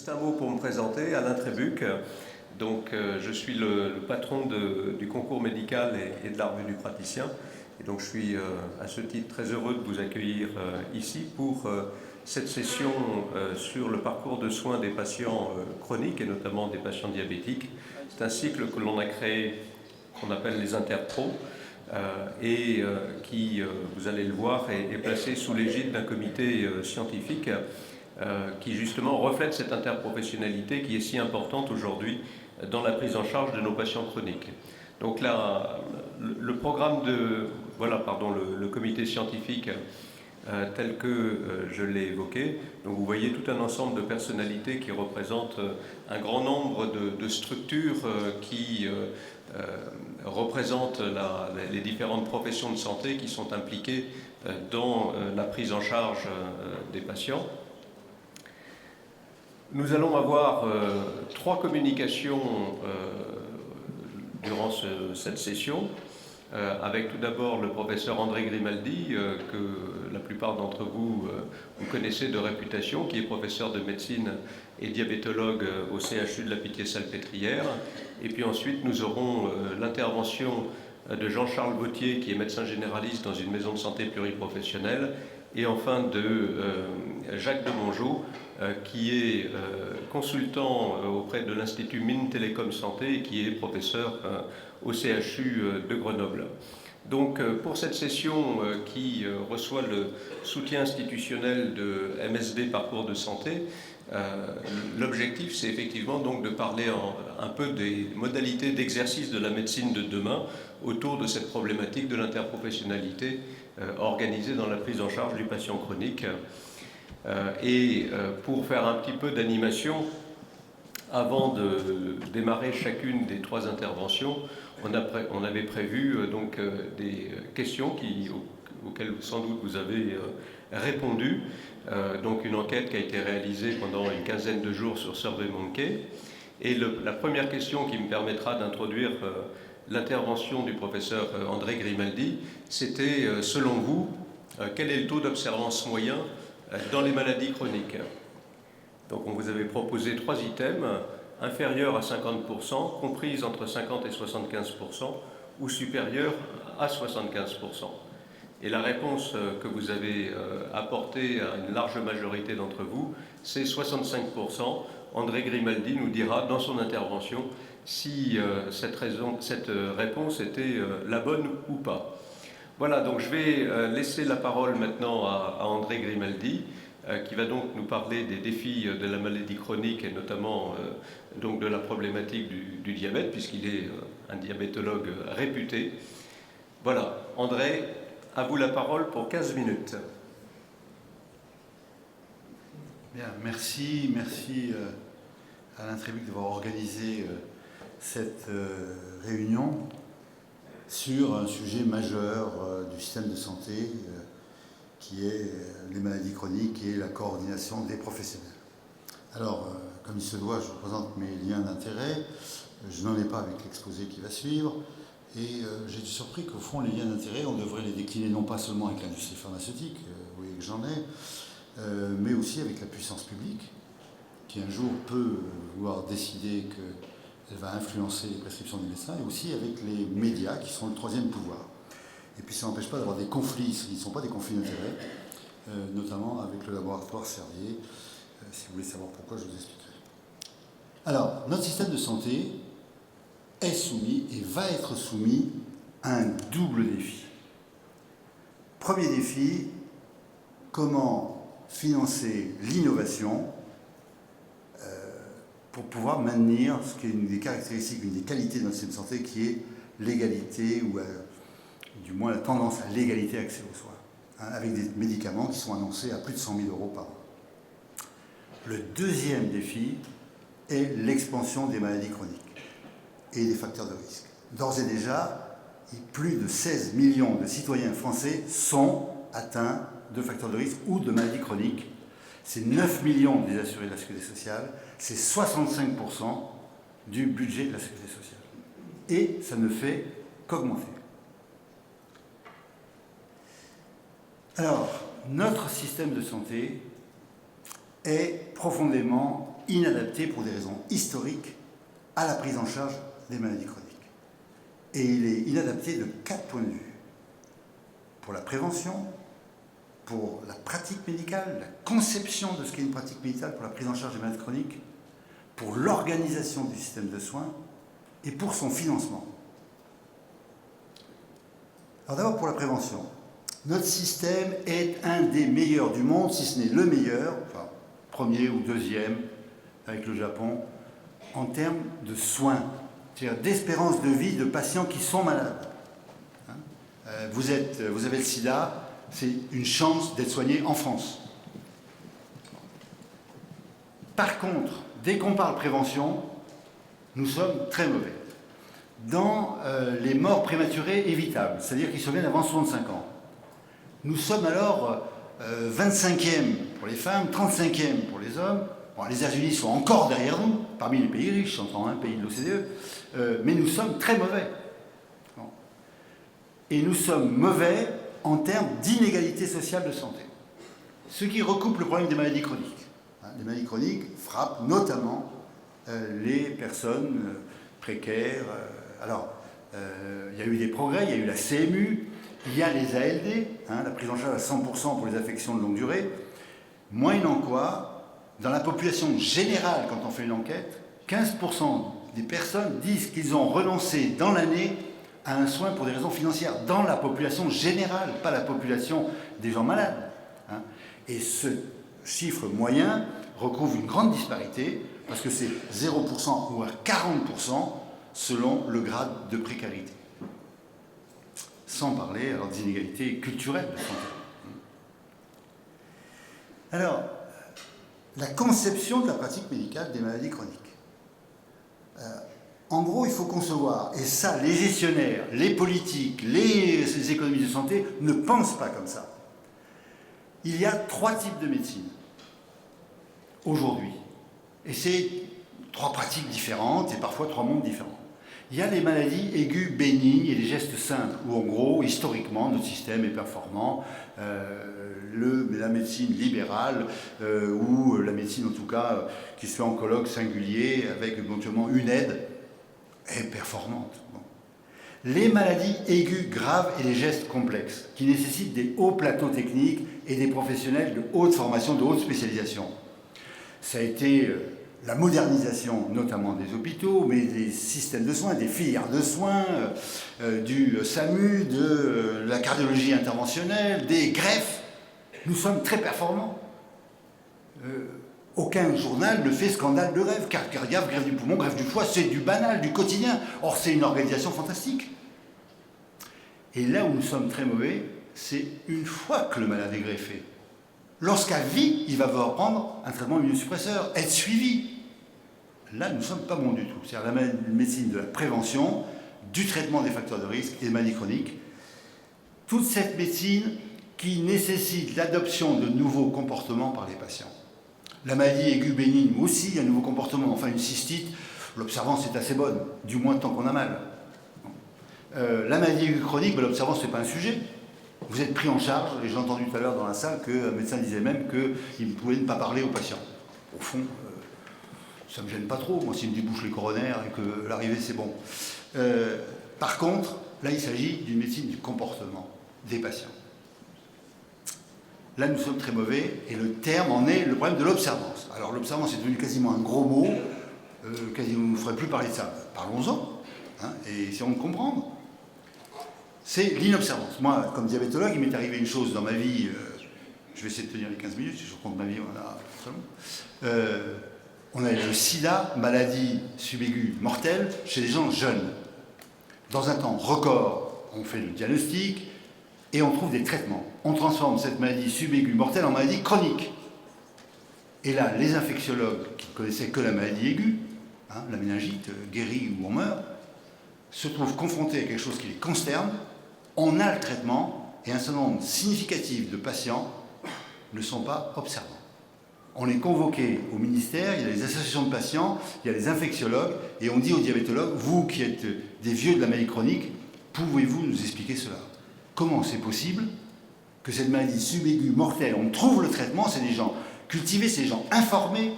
Juste un mot pour me présenter, Alain Trébuc. Donc, je suis le patron du concours médical et de la revue du praticien. Et donc, je suis à ce titre très heureux de vous accueillir ici pour cette session sur le parcours de soins des patients chroniques et notamment des patients diabétiques. C'est un cycle que l'on a créé, qu'on appelle les interpros, et qui, vous allez le voir, est placé sous l'égide d'un comité scientifique qui justement reflète cette interprofessionnalité qui est si importante aujourd'hui dans la prise en charge de nos patients chroniques. Donc là, le programme le comité scientifique tel que je l'ai évoqué. Donc vous voyez tout un ensemble de personnalités qui représentent un grand nombre de structures qui représentent les différentes professions de santé qui sont impliquées dans la prise en charge des patients. Nous allons avoir trois communications durant cette session, avec tout d'abord le professeur André Grimaldi, que la plupart d'entre vous connaissez de réputation, qui est professeur de médecine et diabétologue au CHU de la Pitié-Salpêtrière. Et puis ensuite, nous aurons l'intervention de Jean-Charles Gauthier, qui est médecin généraliste dans une maison de santé pluriprofessionnelle, et enfin de Jacques de Mongeau, qui est consultant auprès de l'Institut Mines Télécom Santé et qui est professeur au CHU de Grenoble. Donc pour cette session qui reçoit le soutien institutionnel de MSD Parcours de Santé, l'objectif c'est effectivement donc de parler un peu des modalités d'exercice de la médecine de demain autour de cette problématique de l'interprofessionnalité organisée dans la prise en charge du patient chronique. Pour faire un petit peu d'animation, avant de démarrer chacune des trois interventions, on avait prévu des questions auxquelles sans doute vous avez répondu. Donc une enquête qui a été réalisée pendant une quinzaine de jours sur SurveyMonkey. Et la première question qui me permettra d'introduire l'intervention du professeur André Grimaldi, c'était, selon vous, quel est le taux d'observance moyen dans les maladies chroniques? Donc on vous avait proposé trois items, inférieurs à 50%, comprises entre 50 et 75%, ou supérieures à 75%. Et la réponse que vous avez apportée à une large majorité d'entre vous, c'est 65%. André Grimaldi nous dira dans son intervention si cette réponse était la bonne ou pas. Voilà, donc je vais laisser la parole maintenant à André Grimaldi, qui va donc nous parler des défis de la maladie chronique et notamment donc de la problématique du diabète, puisqu'il est un diabétologue réputé. Voilà, André, à vous la parole pour 15 minutes. Bien, merci Alain Trébuc d'avoir organisé cette réunion sur un sujet majeur du système de santé qui est les maladies chroniques et la coordination des professionnels. Alors, comme il se doit, je vous présente mes liens d'intérêt. Je n'en ai pas avec l'exposé qui va suivre. Et j'ai été surpris qu'au fond, les liens d'intérêt, on devrait les décliner non pas seulement avec l'industrie pharmaceutique, vous voyez que j'en ai, mais aussi avec la puissance publique, qui un jour peut vouloir décider qu'elle va influencer les prescriptions des médecins, et aussi avec les médias, qui sont le troisième pouvoir. Et puis ça n'empêche pas d'avoir des conflits, qui ne sont pas des conflits d'intérêt, notamment avec le laboratoire Servier. Si vous voulez savoir pourquoi, je vous expliquerai. Alors, notre système de santé est soumis et va être soumis à un double défi. Premier défi, comment financer l'innovation pour pouvoir maintenir ce qui est une des caractéristiques, une des qualités de notre système de santé, qui est l'égalité, ou du moins la tendance à l'égalité d'accès aux soins, avec des médicaments qui sont annoncés à plus de 100 000 € par an. Le deuxième défi est l'expansion des maladies chroniques et des facteurs de risque. D'ores et déjà, plus de 16 millions de citoyens français sont atteints de facteurs de risque ou de maladies chroniques. C'est 9 millions des assurés de la sécurité sociale, c'est 65% du budget de la sécurité sociale. Et ça ne fait qu'augmenter. Alors, notre système de santé est profondément inadapté pour des raisons historiques à la prise en charge des maladies chroniques. Et il est inadapté de 4 points de vue. Pour la prévention, pour la pratique médicale, la conception de ce qu'est une pratique médicale pour la prise en charge des maladies chroniques, pour l'organisation du système de soins et pour son financement. Alors d'abord pour la prévention. Notre système est un des meilleurs du monde, si ce n'est le meilleur, enfin premier ou deuxième avec le Japon, en termes de soins, c'est-à-dire d'espérance de vie de patients qui sont malades. Vous avez le sida, c'est une chance d'être soigné en France. Par contre, dès qu'on parle prévention, nous sommes très mauvais. Dans les morts prématurées évitables, c'est-à-dire qui surviennent avant 65 ans, nous sommes alors 25e pour les femmes, 35e pour les hommes. Bon, les États-Unis sont encore derrière nous, parmi les pays riches, 101 pays de l'OCDE, mais nous sommes très mauvais. Bon. Et nous sommes mauvais en termes d'inégalité sociale de santé. Ce qui recoupe le problème des maladies chroniques. Les maladies chroniques frappent notamment les personnes précaires. Il y a eu des progrès, il y a eu la CMU, il y a les ALD, la prise en charge à 100% pour les affections de longue durée. Moyennant quoi, dans la population générale, quand on fait une enquête, 15% des personnes disent qu'ils ont renoncé dans l'année à un soin pour des raisons financières, dans la population générale, pas la population des gens malades. Et ce chiffre moyen recouvre une grande disparité, parce que c'est 0% ou à 40% selon le grade de précarité. Sans parler alors des inégalités culturelles de santé. Alors, la conception de la pratique médicale des maladies chroniques. En gros, il faut concevoir, et ça, les gestionnaires, les politiques, les économies de santé ne pensent pas comme ça. Il y a 3 types de médecine aujourd'hui. Et c'est 3 pratiques différentes et parfois 3 mondes différents. Il y a les maladies aiguës bénignes et les gestes simples, où en gros, historiquement, notre système est performant. La médecine libérale, ou la médecine en tout cas, qui se fait en colloque singulier, avec éventuellement une aide, est performante. Bon. Les maladies aiguës graves et les gestes complexes, qui nécessitent des hauts plateaux techniques et des professionnels de haute formation, de haute spécialisation. Ça a été la modernisation notamment des hôpitaux, mais des systèmes de soins, des filières de soins, du SAMU, de la cardiologie interventionnelle, des greffes. Nous sommes très performants. Aucun journal ne fait scandale de greffe. Cardiaque, greffe du poumon, greffe du foie, c'est du banal, du quotidien. Or, c'est une organisation fantastique. Et là où nous sommes très mauvais, c'est une fois que le malade est greffé. Lorsqu'à vie, il va devoir prendre un traitement immunosuppresseur, être suivi. Là, nous ne sommes pas bons du tout. C'est-à-dire la médecine de la prévention, du traitement des facteurs de risque et des maladies chroniques. Toute cette médecine qui nécessite l'adoption de nouveaux comportements par les patients. La maladie aiguë bénigne aussi, il y a un nouveau comportement. Enfin, une cystite, l'observance est assez bonne, du moins tant qu'on a mal. La maladie aiguë chronique, l'observance, ce n'est pas un sujet. Vous êtes pris en charge, et j'ai entendu tout à l'heure dans la salle qu'un médecin disait même qu'il pouvait ne pas parler aux patients. Au fond, ça ne me gêne pas trop, moi, s'il me débouche les coronaires et que l'arrivée, c'est bon. Par contre, là, il s'agit d'une médecine du comportement des patients. Là, nous sommes très mauvais, et le terme en est le problème de l'observance. Alors, l'observance est devenu quasiment un gros mot, quasiment, on ne ferait plus parler de ça. Parlons-en, et essayons de comprendre. C'est l'inobservance. Moi, comme diabétologue, il m'est arrivé une chose dans ma vie, je vais essayer de tenir les 15 minutes, si je compte ma vie, on a le sida, maladie subaiguë mortelle, chez les gens jeunes. Dans un temps record, on fait le diagnostic, et on trouve des traitements. On transforme cette maladie subaiguë mortelle en maladie chronique. Et là, les infectiologues qui ne connaissaient que la maladie aiguë, la méningite guérie ou on meurt, se trouvent confrontés à quelque chose qui les consterne. On a le traitement et un certain nombre significatif de patients ne sont pas observants. On est convoqué au ministère, il y a les associations de patients, il y a les infectiologues, et on dit aux diabétologues, vous qui êtes des vieux de la maladie chronique, pouvez-vous nous expliquer cela ? Comment c'est possible que cette maladie subaiguë mortelle, on trouve le traitement, c'est des gens cultivés, c'est des gens informés,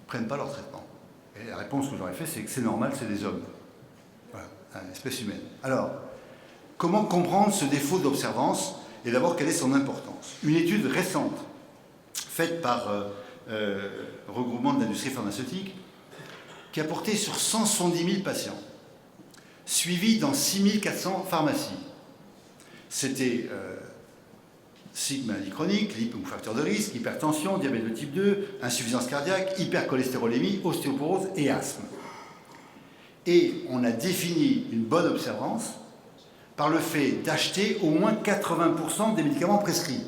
prennent pas leur traitement. Et la réponse que j'aurais fait, c'est que c'est normal, c'est des hommes. Voilà, une espèce humaine. Alors, comment comprendre ce défaut d'observance et d'abord, quelle est son importance? Une étude récente, faite par regroupement de l'industrie pharmaceutique, qui a porté sur 170 000 patients, suivis dans 6 400 pharmacies. C'était cycle maladie chronique, ou facteur de risque, hypertension, diabète de type 2, insuffisance cardiaque, hypercholestérolémie, ostéoporose et asthme. Et on a défini une bonne observance par le fait d'acheter au moins 80% des médicaments prescrits.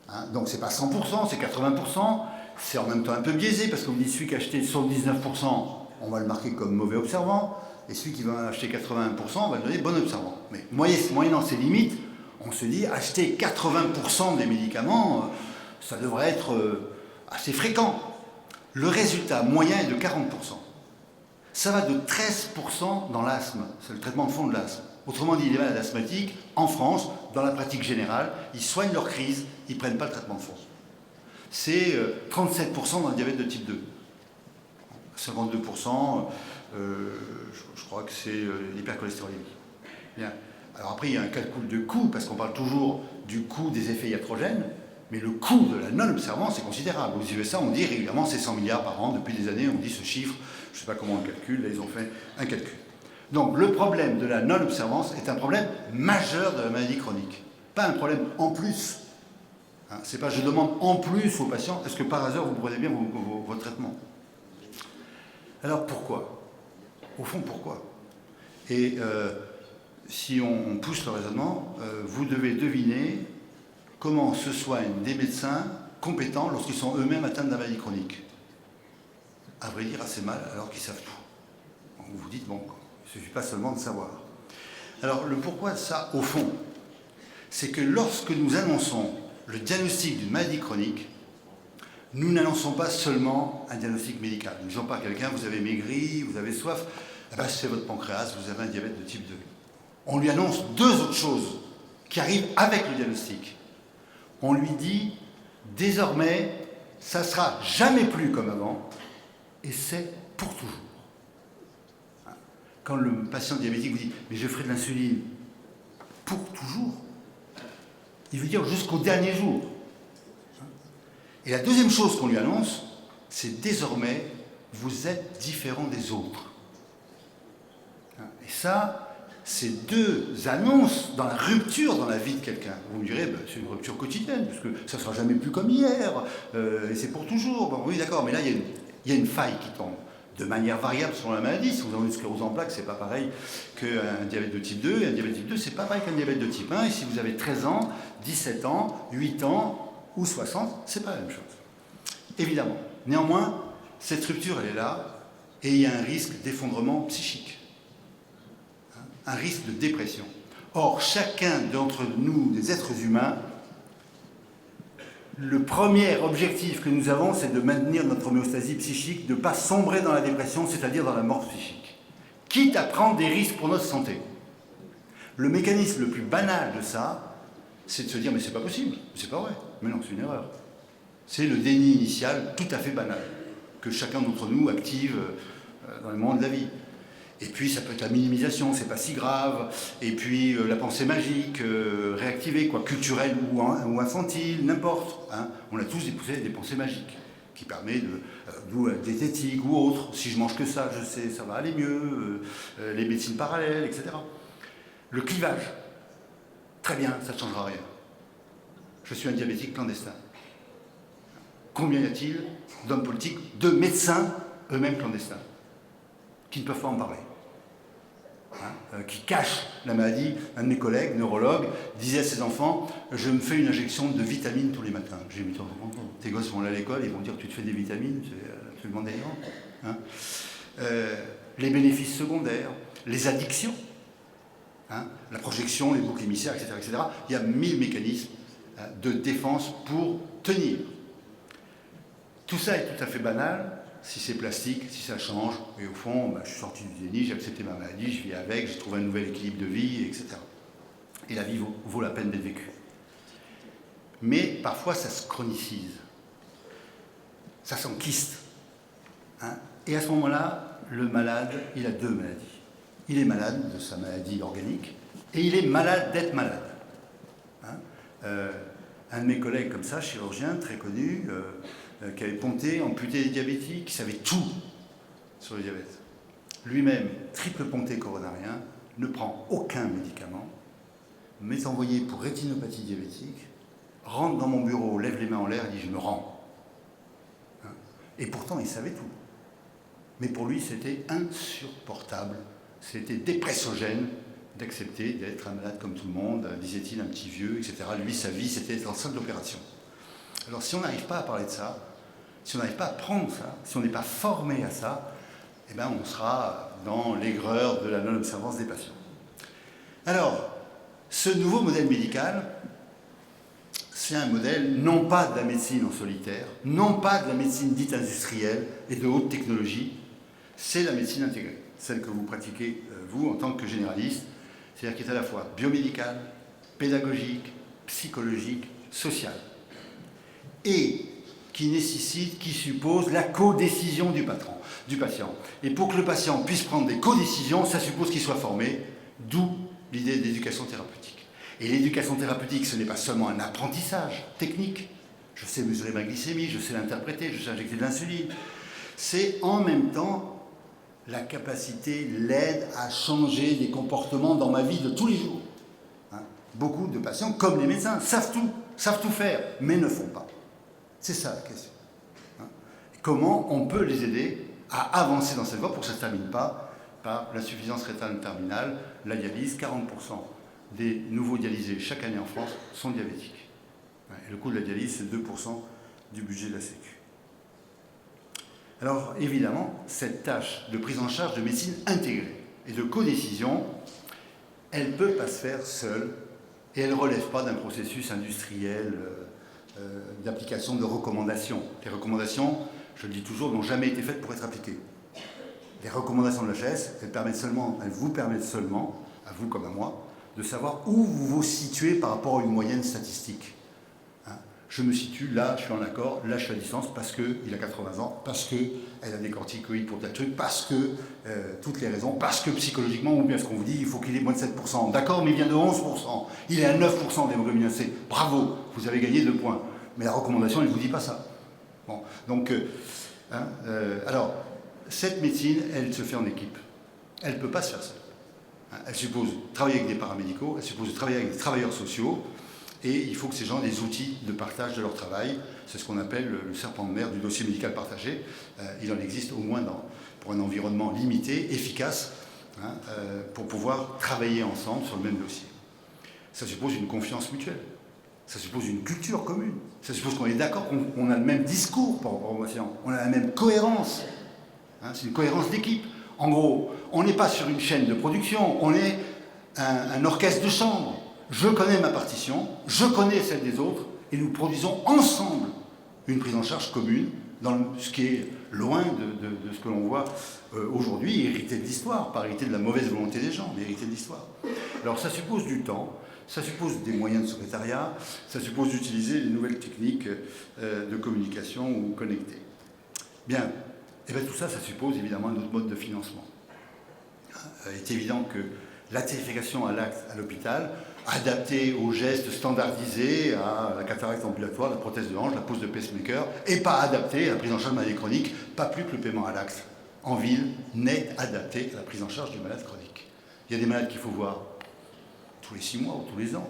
Hein, donc c'est pas 100%, c'est 80%. C'est en même temps un peu biaisé parce qu'on dit celui qui a acheté 79%, on va le marquer comme mauvais observant, et celui qui va acheter 81%, on va le donner bon observant. Mais moyennant ces limites, on se dit acheter 80% des médicaments, ça devrait être assez fréquent. Le résultat moyen est de 40%. Ça va de 13% dans l'asthme, c'est le traitement de fond de l'asthme. Autrement dit, les malades asthmatiques, en France, dans la pratique générale, ils soignent leur crise, ils ne prennent pas le traitement de fond. C'est 37% dans le diabète de type 2. 52%, je crois que c'est l'hypercholestérolémie. Bien. Alors après, il y a un calcul de coût, parce qu'on parle toujours du coût des effets iatrogènes, mais le coût de la non-observance est considérable. Aux USA, on dit régulièrement c'est 100 milliards par an. Depuis des années, on dit ce chiffre. Je ne sais pas comment on le calcule. Là, ils ont fait un calcul. Donc, le problème de la non-observance est un problème majeur de la maladie chronique. Pas un problème en plus. Hein, c'est pas je demande en plus aux patients, est-ce que par hasard vous prenez bien vos traitements? Alors pourquoi? Au fond, pourquoi? Et si on pousse le raisonnement, vous devez deviner comment se soignent des médecins compétents lorsqu'ils sont eux-mêmes atteints de la maladie chronique. À vrai dire, assez mal, alors qu'ils savent tout. Donc vous vous dites, bon, il ne suffit pas seulement de savoir. Alors, le pourquoi de ça, au fond, c'est que lorsque nous annonçons le diagnostic d'une maladie chronique, nous n'annonçons pas seulement un diagnostic médical. Nous ne disons pas à quelqu'un, vous avez maigri, vous avez soif, eh ben, c'est votre pancréas, vous avez un diabète de type 2. On lui annonce deux autres choses qui arrivent avec le diagnostic. On lui dit, désormais, ça ne sera jamais plus comme avant, et c'est pour toujours. Quand le patient diabétique vous dit « mais je ferai de l'insuline pour toujours », il veut dire jusqu'au dernier jour. Et la deuxième chose qu'on lui annonce, c'est désormais, vous êtes différent des autres. Et ça, ces deux annonces dans la rupture dans la vie de quelqu'un. Vous me direz, ben, c'est une rupture quotidienne, parce que ça ne sera jamais plus comme hier, et c'est pour toujours. Bon, oui, d'accord, mais là, il y a une faille qui tombe. De manière variable selon la maladie. Si vous avez une sclérose en plaques, c'est pas pareil qu'un diabète de type 2. Et un diabète de type 2, c'est pas pareil qu'un diabète de type 1. Et si vous avez 13 ans, 17 ans, 8 ans ou 60, c'est pas la même chose. Évidemment. Néanmoins, cette rupture, elle est là, et il y a un risque d'effondrement psychique. Un risque de dépression. Or, chacun d'entre nous, des êtres humains, le premier objectif que nous avons, c'est de maintenir notre homéostasie psychique, de ne pas sombrer dans la dépression, c'est-à-dire dans la mort psychique. Quitte à prendre des risques pour notre santé. Le mécanisme le plus banal de ça, c'est de se dire « mais c'est pas possible, c'est pas vrai ». Mais non, c'est une erreur. C'est le déni initial tout à fait banal, que chacun d'entre nous active dans les moments de la vie. Et puis ça peut être la minimisation, c'est pas si grave. Et puis la pensée magique, réactivée, quoi, culturelle ou infantile, n'importe. Hein. On a tous des pensées magiques qui permettent d'où diététique ou autre. Si je mange que ça, je sais, ça va aller mieux. Les médecines parallèles, etc. Le clivage, très bien, ça ne changera rien. Je suis un diabétique clandestin. Combien y a-t-il d'hommes politiques, de médecins eux-mêmes clandestins, qui ne peuvent pas en parler? Qui cache la maladie. Un de mes collègues, neurologue, disait à ses enfants « je me fais une injection de vitamines tous les matins ». J'ai dit « tes gosses vont aller à l'école, ils vont dire « tu te fais des vitamines », c'est absolument délirant. Hein, les bénéfices secondaires, les addictions, hein, la projection, les boucles émissaires, etc., etc. Il y a 1000 mécanismes de défense pour tenir. Tout ça est tout à fait banal. Si c'est plastique, si ça change, et au fond, je suis sorti du déni, j'ai accepté ma maladie, je vis avec, j'ai trouvé un nouvel équilibre de vie, etc. Et la vie vaut la peine d'être vécue. Mais parfois, ça se chronicise. Ça s'enquiste. Et à ce moment-là, le malade, il a 2 maladies. Il est malade de sa maladie organique et il est malade d'être malade. Un de mes collègues comme ça, chirurgien très connu, qui avait ponté, amputé les diabétiques, qui savait tout sur le diabète. Lui-même, triple ponté coronarien, ne prend aucun médicament, m'est envoyé pour rétinopathie diabétique, rentre dans mon bureau, lève les mains en l'air et dit « je me rends ». Et pourtant, il savait tout. Mais pour lui, c'était insupportable, c'était dépressogène d'accepter d'être un malade comme tout le monde, disait-il, un petit vieux, etc. Lui, sa vie, c'était être en salle d'opération. Alors, si on n'arrive pas à parler de ça, si on n'arrive pas à prendre ça, si on n'est pas formé à ça, eh bien, on sera dans l'aigreur de la non-observance des patients. Alors, ce nouveau modèle médical, c'est un modèle non pas de la médecine en solitaire, non pas de la médecine dite industrielle et de haute technologie, c'est la médecine intégrée, celle que vous pratiquez, vous, en tant que généraliste, c'est-à-dire qui est à la fois biomédicale, pédagogique, psychologique, sociale, et qui nécessite, qui suppose la codécision du patient. Et pour que le patient puisse prendre des codécisions, ça suppose qu'il soit formé, d'où l'idée d'éducation thérapeutique. Et l'éducation thérapeutique, ce n'est pas seulement un apprentissage technique. Je sais mesurer ma glycémie, je sais l'interpréter, je sais injecter de l'insuline. C'est en même temps la capacité, l'aide à changer des comportements dans ma vie de tous les jours. Beaucoup de patients, comme les médecins, savent tout faire, mais ne font pas. C'est ça la question. Comment on peut les aider à avancer dans cette voie pour que ça ne se termine pas par l'insuffisance rénale terminale, la dialyse. 40% des nouveaux dialysés chaque année en France sont diabétiques. Et le coût de la dialyse, c'est 2% du budget de la Sécu. Alors, évidemment, cette tâche de prise en charge de médecine intégrée et de codécision, elle ne peut pas se faire seule et elle ne relève pas d'un processus industriel d'application de recommandations. Les recommandations, je le dis toujours, n'ont jamais été faites pour être appliquées. Les recommandations de l'HAS, elles vous permettent seulement, à vous comme à moi, de savoir où vous vous situez par rapport à une moyenne statistique. Je me situe là, je suis en accord, là je suis à distance parce qu'il a 80 ans, parce qu'elle a des corticoïdes pour tel truc, parce que toutes les raisons, parce que psychologiquement, ou bien ce qu'on vous dit, il faut qu'il ait moins de 7%. D'accord, mais il vient de 11%. Il est à 9% d'hémoglobine AC. Bravo, vous avez gagné 2 points. Mais la recommandation, elle ne vous dit pas ça. Bon, donc, alors, cette médecine, elle se fait en équipe. Elle ne peut pas se faire seule. Elle suppose de travailler avec des paramédicaux, elle suppose de travailler avec des travailleurs sociaux, et il faut que ces gens aient des outils de partage de leur travail. C'est ce qu'on appelle le serpent de mer du dossier médical partagé. Il en existe au moins pour un environnement limité, efficace, pour pouvoir travailler ensemble sur le même dossier. Ça suppose une confiance mutuelle. Ça suppose une culture commune. Ça suppose qu'on est d'accord, qu'on a le même discours par rapport aux patients. On a la même cohérence. C'est une cohérence d'équipe. En gros, on n'est pas sur une chaîne de production, on est un orchestre de chambre. Je connais ma partition, je connais celle des autres, et nous produisons ensemble une prise en charge commune, dans ce qui est loin de ce que l'on voit aujourd'hui, hérité de l'histoire, pas hérité de la mauvaise volonté des gens, mais hérité de l'histoire. Alors ça suppose du temps, ça suppose des moyens de secrétariat, ça suppose d'utiliser les nouvelles techniques de communication ou connectées. Bien, et bien tout ça, ça suppose évidemment un autre mode de financement. Il est évident que la tarification à l'acte à l'hôpital, adaptée aux gestes standardisés, à la cataracte ambulatoire, la prothèse de hanche, la pose de pacemaker, et pas adaptée à la prise en charge de maladie chronique, pas plus que le paiement à l'acte en ville n'est adapté à la prise en charge du malade chronique. Il y a des malades qu'il faut voir tous les 6 mois ou tous les ans.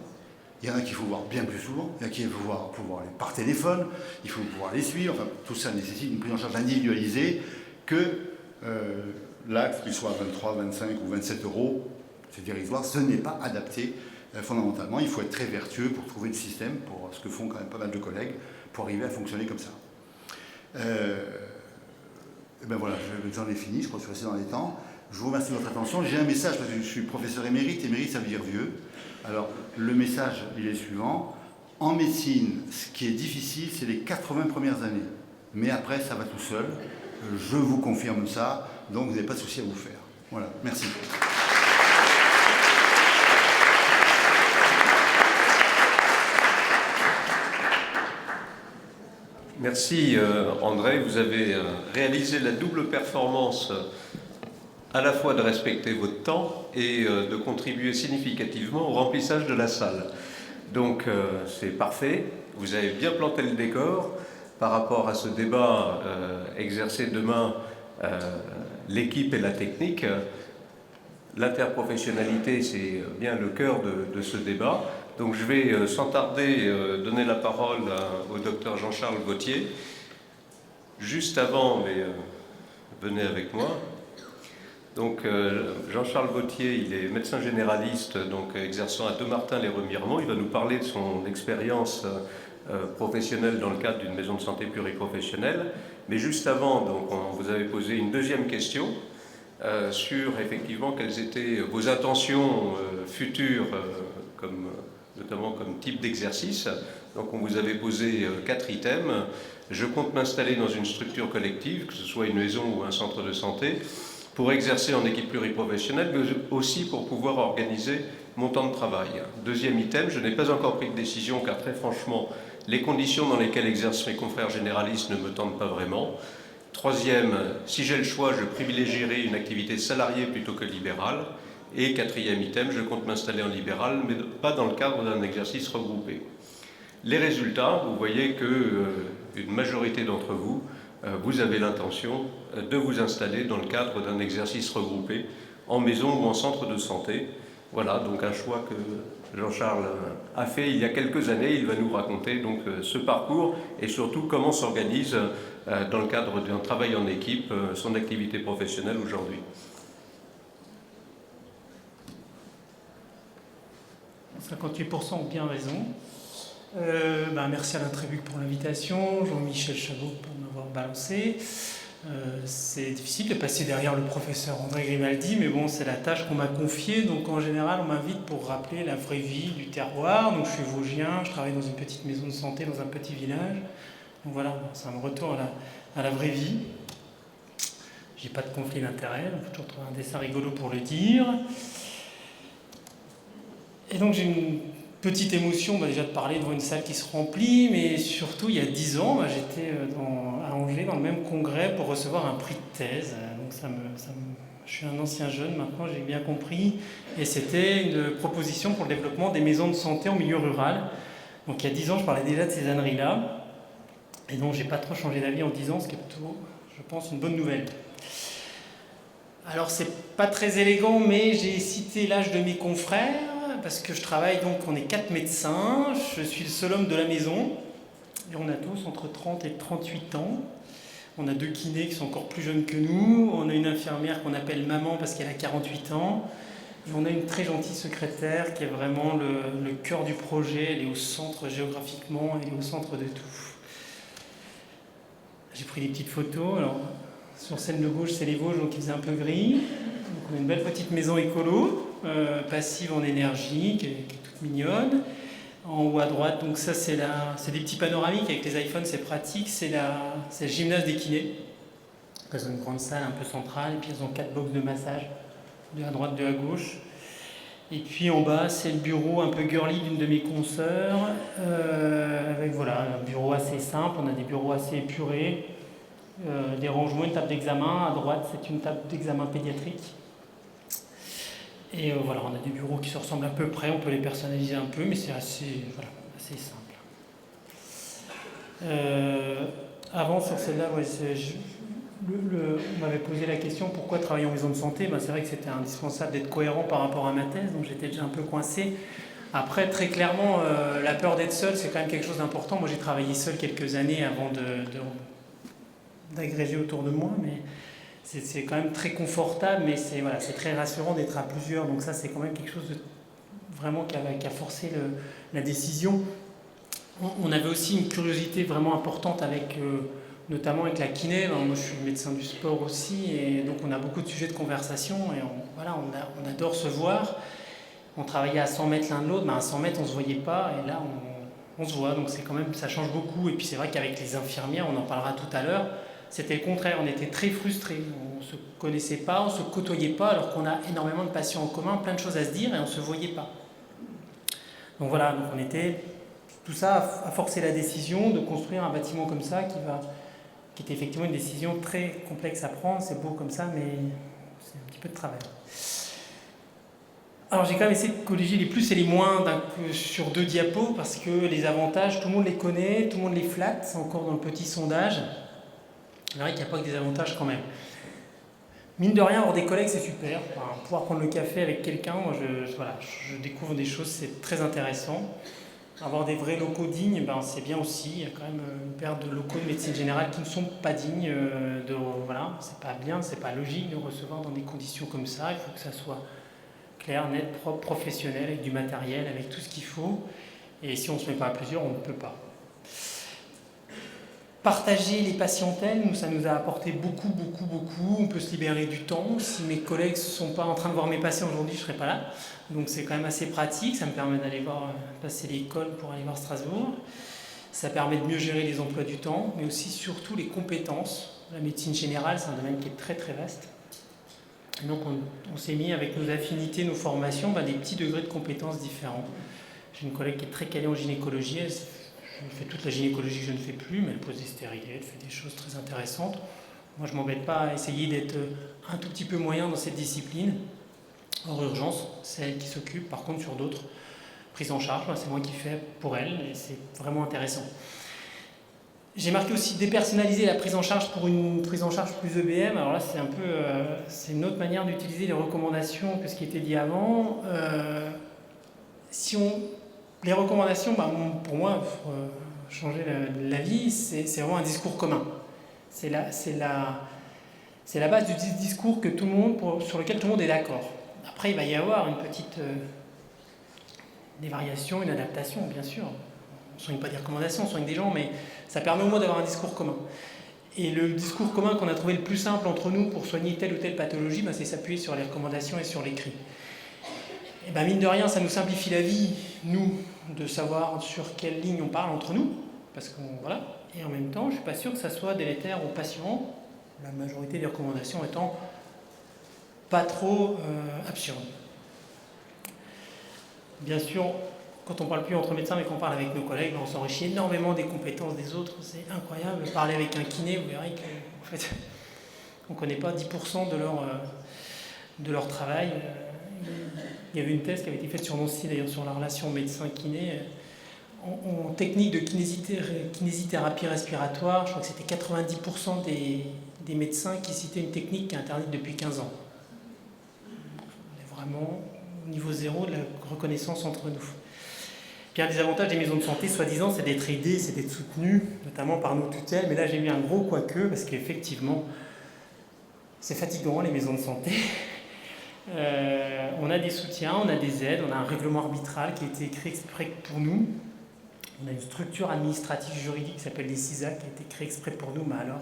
Il y en a qu'il faut voir bien plus souvent. Il y en a qu'il faut voir par téléphone, il faut pouvoir les suivre. Enfin, tout ça nécessite une prise en charge individualisée que l'acte, qu'il soit à 23, 25 ou 27 euros, c'est dérisoire, ce n'est pas adapté fondamentalement. Il faut être très vertueux pour trouver le système, pour ce que font quand même pas mal de collègues, pour arriver à fonctionner comme ça. Et ben voilà, j'en ai fini, je crois que je suis resté dans les temps. Je vous remercie de votre attention. J'ai un message, parce que je suis professeur émérite. Émérite, ça veut dire vieux. Alors, le message, il est suivant. En médecine, ce qui est difficile, c'est les 80 premières années. Mais après, ça va tout seul. Je vous confirme ça. Donc, vous n'avez pas de souci à vous faire. Voilà, merci. Merci André, vous avez réalisé la double performance à la fois de respecter votre temps et de contribuer significativement au remplissage de la salle. Donc c'est parfait, vous avez bien planté le décor par rapport à ce débat exercé demain, l'équipe et la technique. L'interprofessionnalité, c'est bien le cœur de ce débat. Donc je vais sans tarder donner la parole au docteur Jean-Charles Gauthier. Juste avant, mais venez avec moi. Donc Jean-Charles Gauthier, il est médecin généraliste, donc exerçant à Dommartin-les-Remiremont. Il va nous parler de son expérience professionnelle dans le cadre d'une maison de santé pluriprofessionnelle. Mais juste avant, donc, on vous avait posé une deuxième question sur effectivement quelles étaient vos intentions futures, notamment comme type d'exercice. Donc on vous avait posé 4 items. Je compte m'installer dans une structure collective, que ce soit une maison ou un centre de santé, pour exercer en équipe pluriprofessionnelle, mais aussi pour pouvoir organiser mon temps de travail. Deuxième item, je n'ai pas encore pris de décision, car très franchement, les conditions dans lesquelles exercent mes confrères généralistes ne me tentent pas vraiment. Troisième, si j'ai le choix, je privilégierai une activité salariée plutôt que libérale. Et quatrième item, je compte m'installer en libéral, mais pas dans le cadre d'un exercice regroupé. Les résultats, vous voyez qu'une majorité d'entre vous, vous avez l'intention de vous installer dans le cadre d'un exercice regroupé, en maison ou en centre de santé. Voilà, donc un choix que Jean-Charles a fait il y a quelques années. Il va nous raconter donc ce parcours et surtout comment s'organise dans le cadre d'un travail en équipe son activité professionnelle aujourd'hui. 58% ont bien raison. Merci à l'Intribuc pour l'invitation, Jean-Michel Chabot pour m'avoir balancé. C'est difficile de passer derrière le professeur André Grimaldi, mais bon, c'est la tâche qu'on m'a confiée. Donc en général, on m'invite pour rappeler la vraie vie du terroir. Donc je suis vosgien, je travaille dans une petite maison de santé, dans un petit village. Donc voilà, ça me retourne à la vraie vie. J'ai pas de conflit d'intérêt, on peut toujours trouver un dessin rigolo pour le dire. Et donc j'ai une petite émotion déjà de parler devant une salle qui se remplit, mais surtout il y a 10 ans, j'étais à Angers dans le même congrès pour recevoir un prix de thèse. Donc je suis un ancien jeune maintenant, j'ai bien compris. Et c'était une proposition pour le développement des maisons de santé en milieu rural. Donc il y a 10 ans, je parlais déjà de ces âneries-là. Et donc j'ai pas trop changé d'avis en 10 ans, ce qui est plutôt, je pense, une bonne nouvelle. Alors c'est pas très élégant, mais j'ai cité l'âge de mes confrères, parce que je travaille donc, on est 4 médecins, je suis le seul homme de la maison, et on a tous entre 30 et 38 ans. On a 2 kinés qui sont encore plus jeunes que nous, on a une infirmière qu'on appelle maman parce qu'elle a 48 ans, et on a une très gentille secrétaire qui est vraiment le cœur du projet, elle est au centre géographiquement, elle est au centre de tout. J'ai pris des petites photos, alors sur celle de gauche c'est les Vosges, donc il faisait un peu gris. Donc on a une belle petite maison écolo, passive en énergie, qui est toute mignonne. En haut à droite, donc ça c'est des petits panoramiques avec les iPhones, c'est pratique, c'est le gymnase des kinés. Elles ont une grande salle un peu centrale, et puis elles ont 4 box de massage, 2 à droite, 2 à gauche. Et puis en bas, c'est le bureau un peu girly d'une de mes consoeurs, avec voilà, un bureau assez simple, on a des bureaux assez épurés, des rangements, une table d'examen. À droite, c'est une table d'examen pédiatrique. Et voilà, on a des bureaux qui se ressemblent à peu près, on peut les personnaliser un peu, mais c'est assez simple. Avant, sur celle-là, on m'avait posé la question pourquoi travailler en maison de santé. C'est vrai que c'était indispensable d'être cohérent par rapport à ma thèse, donc j'étais déjà un peu coincé. Après, très clairement, la peur d'être seul, c'est quand même quelque chose d'important. Moi, j'ai travaillé seul quelques années avant d'agréger autour de moi, mais c'est quand même très confortable, mais c'est très rassurant d'être à plusieurs. Donc ça, c'est quand même quelque chose de vraiment qui a forcé la décision. On avait aussi une curiosité vraiment importante notamment avec la kiné. Moi, je suis médecin du sport aussi, et donc on a beaucoup de sujets de conversation, et on adore se voir. On travaillait à 100 mètres l'un de l'autre, à 100 mètres, on ne se voyait pas, et là, on se voit. Donc ça change beaucoup. Et puis c'est vrai qu'avec les infirmières, on en parlera tout à l'heure, c'était le contraire, on était très frustrés. On ne se connaissait pas, on ne se côtoyait pas, alors qu'on a énormément de passions en commun, plein de choses à se dire, et on ne se voyait pas. Donc voilà, on était tout ça a forcé la décision de construire un bâtiment comme ça qui est effectivement une décision très complexe à prendre. C'est beau comme ça, mais c'est un petit peu de travail. Alors j'ai quand même essayé de colléger les plus et les moins sur 2 diapos parce que les avantages, tout le monde les connaît, tout le monde les flatte, c'est encore dans le petit sondage. C'est vrai qu'il n'y a pas que des avantages quand même. Mine de rien, avoir des collègues, c'est super. Enfin, pouvoir prendre le café avec quelqu'un, moi je découvre des choses, c'est très intéressant. Avoir des vrais locaux dignes, c'est bien aussi. Il y a quand même une paire de locaux de médecine générale qui ne sont pas dignes. Voilà, c'est pas bien, c'est pas logique de recevoir dans des conditions comme ça. Il faut que ça soit clair, net, propre, professionnel, avec du matériel, avec tout ce qu'il faut. Et si on ne se met pas à plusieurs, on ne peut pas. Partager les patientèles, ça nous a apporté beaucoup. On peut se libérer du temps. Si mes collègues ne sont pas en train de voir mes patients aujourd'hui, je ne serai pas là. Donc c'est quand même assez pratique. Ça me permet d'aller passer l'école pour aller voir Strasbourg. Ça permet de mieux gérer les emplois du temps, mais aussi surtout les compétences. La médecine générale, c'est un domaine qui est très vaste. Et donc on s'est mis avec nos affinités, nos formations, des petits degrés de compétences différents. J'ai une collègue qui est très calée en gynécologie. Elle fait toute la gynécologie que je ne fais plus, mais elle pose des stérilés, elle fait des choses très intéressantes. Moi, je ne m'embête pas à essayer d'être un tout petit peu moyen dans cette discipline. Hors urgence, c'est elle qui s'occupe. Par contre, sur d'autres prises en charge, c'est moi qui fais pour elle, et c'est vraiment intéressant. J'ai marqué aussi dépersonnaliser la prise en charge pour une prise en charge plus EBM. Alors là, c'est une autre manière d'utiliser les recommandations que ce qui était dit avant. Les recommandations, pour moi, pour changer la vie, c'est vraiment un discours commun. C'est la base du discours sur lequel tout le monde est d'accord. Après, il va y avoir des variations, une adaptation, bien sûr. On ne soigne pas des recommandations, on soigne des gens, mais ça permet au moins d'avoir un discours commun. Et le discours commun qu'on a trouvé le plus simple entre nous pour soigner telle ou telle pathologie, c'est s'appuyer sur les recommandations et sur l'écrit. Et mine de rien, ça nous simplifie la vie, nous, de savoir sur quelle ligne on parle entre nous, parce voilà. Et en même temps, je ne suis pas sûr que ça soit délétère aux patients, la majorité des recommandations étant pas trop absurdes. Bien sûr, quand on ne parle plus entre médecins mais qu'on parle avec nos collègues, on s'enrichit énormément des compétences des autres, c'est incroyable. Parler avec un kiné, vous verrez qu'en fait, on ne connaît pas 10% de leur travail. Il y avait une thèse qui avait été faite sur Nancy, d'ailleurs, sur la relation médecin-kiné. En technique de kinésithérapie respiratoire, je crois que c'était 90% des médecins qui citaient une technique qui est interdite depuis 15 ans. On est vraiment au niveau zéro de la reconnaissance entre nous. Puis un des avantages des maisons de santé, soi-disant, c'est d'être aidé, c'est d'être soutenu, notamment par nos tutelles. Mais là, j'ai mis un gros quoique, parce qu'effectivement, c'est fatigant, les maisons de santé. On a des soutiens, on a des aides, on a un règlement arbitral qui a été écrit exprès pour nous. On a une structure administrative juridique qui s'appelle les CISA qui a été créée exprès pour nous. Mais alors,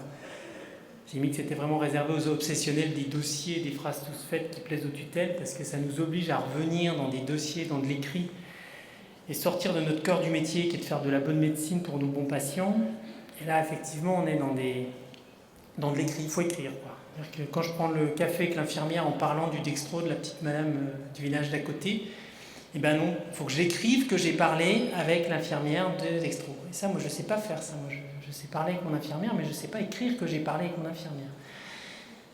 j'ai mis que c'était vraiment réservé aux obsessionnels des dossiers, des phrases toutes faites qui plaisent aux tutelles, parce que ça nous oblige à revenir dans des dossiers, dans de l'écrit, et sortir de notre cœur du métier qui est de faire de la bonne médecine pour nos bons patients. Et là, effectivement, on est dans de l'écrit. Il faut écrire, quoi. C'est-à-dire que quand je prends le café avec l'infirmière en parlant du dextro de la petite madame du village d'à côté, non, il faut que j'écrive que j'ai parlé avec l'infirmière de dextro. Et ça, moi, je ne sais pas faire ça. Moi, je sais parler avec mon infirmière, mais je ne sais pas écrire que j'ai parlé avec mon infirmière.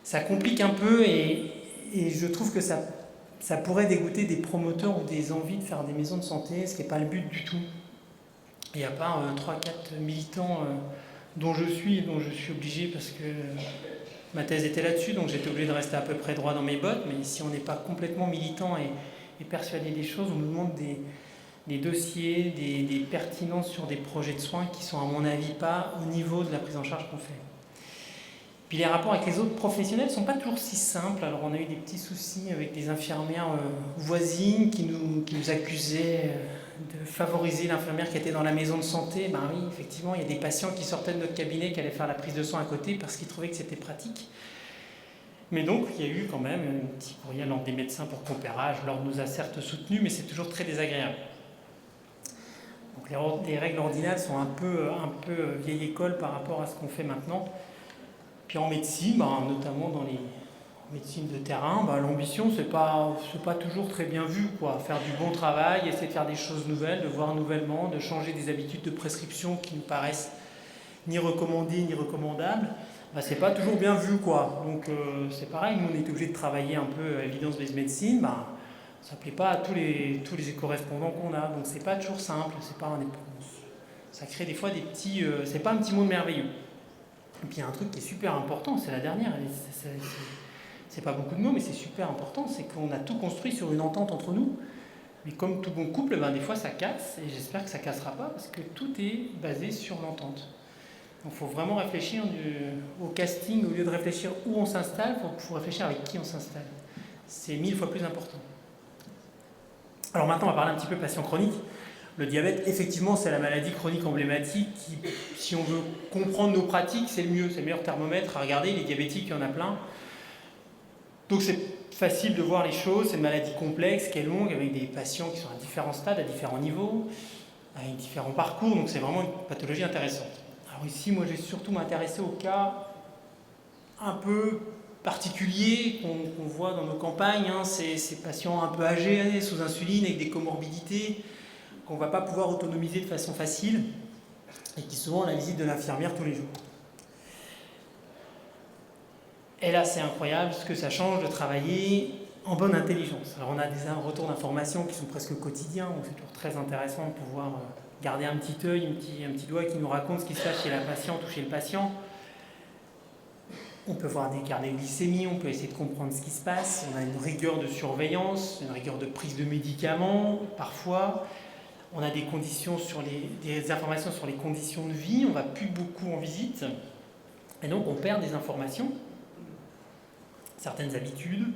Ça complique un peu et je trouve que ça pourrait dégoûter des promoteurs ou des envies de faire des maisons de santé, ce qui n'est pas le but du tout. Il n'y a pas 3-4 militants dont je suis obligé parce que ma thèse était là-dessus, donc j'étais obligé de rester à peu près droit dans mes bottes, mais si on n'est pas complètement militant et persuadé des choses, on nous demande des dossiers, des pertinences sur des projets de soins qui sont à mon avis pas au niveau de la prise en charge qu'on fait. Puis les rapports avec les autres professionnels ne sont pas toujours si simples. Alors on a eu des petits soucis avec des infirmières voisines qui nous accusaient de favoriser l'infirmière qui était dans la maison de santé. Oui, effectivement, il y a des patients qui sortaient de notre cabinet qui allaient faire la prise de sang à côté parce qu'ils trouvaient que c'était pratique. Mais donc, il y a eu quand même un petit courriel à l'ordre des médecins pour compérage. L'ordre nous a certes soutenus, mais c'est toujours très désagréable. Donc les règles ordinales sont un peu vieille école par rapport à ce qu'on fait maintenant. Puis en médecine, notamment médecine de terrain, l'ambition, c'est pas toujours très bien vu, quoi. Faire du bon travail, essayer de faire des choses nouvelles, de voir nouvellement, de changer des habitudes de prescription qui nous paraissent ni recommandées ni recommandables, c'est pas toujours bien vu, quoi. Donc c'est pareil, nous on est obligé de travailler un peu à evidence-based medicine, ça plaît pas à tous les correspondants qu'on a, donc c'est pas toujours simple, ça crée des fois des petits, c'est pas un petit monde merveilleux. Et puis il y a un truc qui est super important, c'est la dernière, c'est pas beaucoup de mots, mais c'est super important, c'est qu'on a tout construit sur une entente entre nous. Mais comme tout bon couple, des fois ça casse, et j'espère que ça cassera pas, parce que tout est basé sur l'entente. Donc il faut vraiment réfléchir au casting, au lieu de réfléchir où on s'installe, il faut réfléchir avec qui on s'installe. C'est 1000 fois plus important. Alors maintenant, on va parler un petit peu patient chronique. Le diabète, effectivement, c'est la maladie chronique emblématique qui, si on veut comprendre nos pratiques, c'est le mieux, c'est le meilleur thermomètre à regarder. Les diabétiques, il y en a plein. Donc c'est facile de voir les choses, c'est une maladie complexe, qui est longue, avec des patients qui sont à différents stades, à différents niveaux, avec différents parcours, donc c'est vraiment une pathologie intéressante. Alors ici, moi, je vais surtout m'intéresser aux cas un peu particuliers qu'on voit dans nos campagnes, ces patients un peu âgés, sous insuline, avec des comorbidités, qu'on ne va pas pouvoir autonomiser de façon facile, et qui souvent ont la visite de l'infirmière tous les jours. Et là, c'est incroyable ce que ça change de travailler en bonne intelligence. Alors, on a des retours d'informations qui sont presque quotidiens, donc c'est toujours très intéressant de pouvoir garder un petit œil, un petit doigt qui nous raconte ce qui se passe chez la patiente ou chez le patient. On peut voir des carnets de glycémie, on peut essayer de comprendre ce qui se passe. On a une rigueur de surveillance, une rigueur de prise de médicaments, parfois. On a des informations sur les conditions de vie, on ne va plus beaucoup en visite. Et donc, on perd des informations. Certaines habitudes,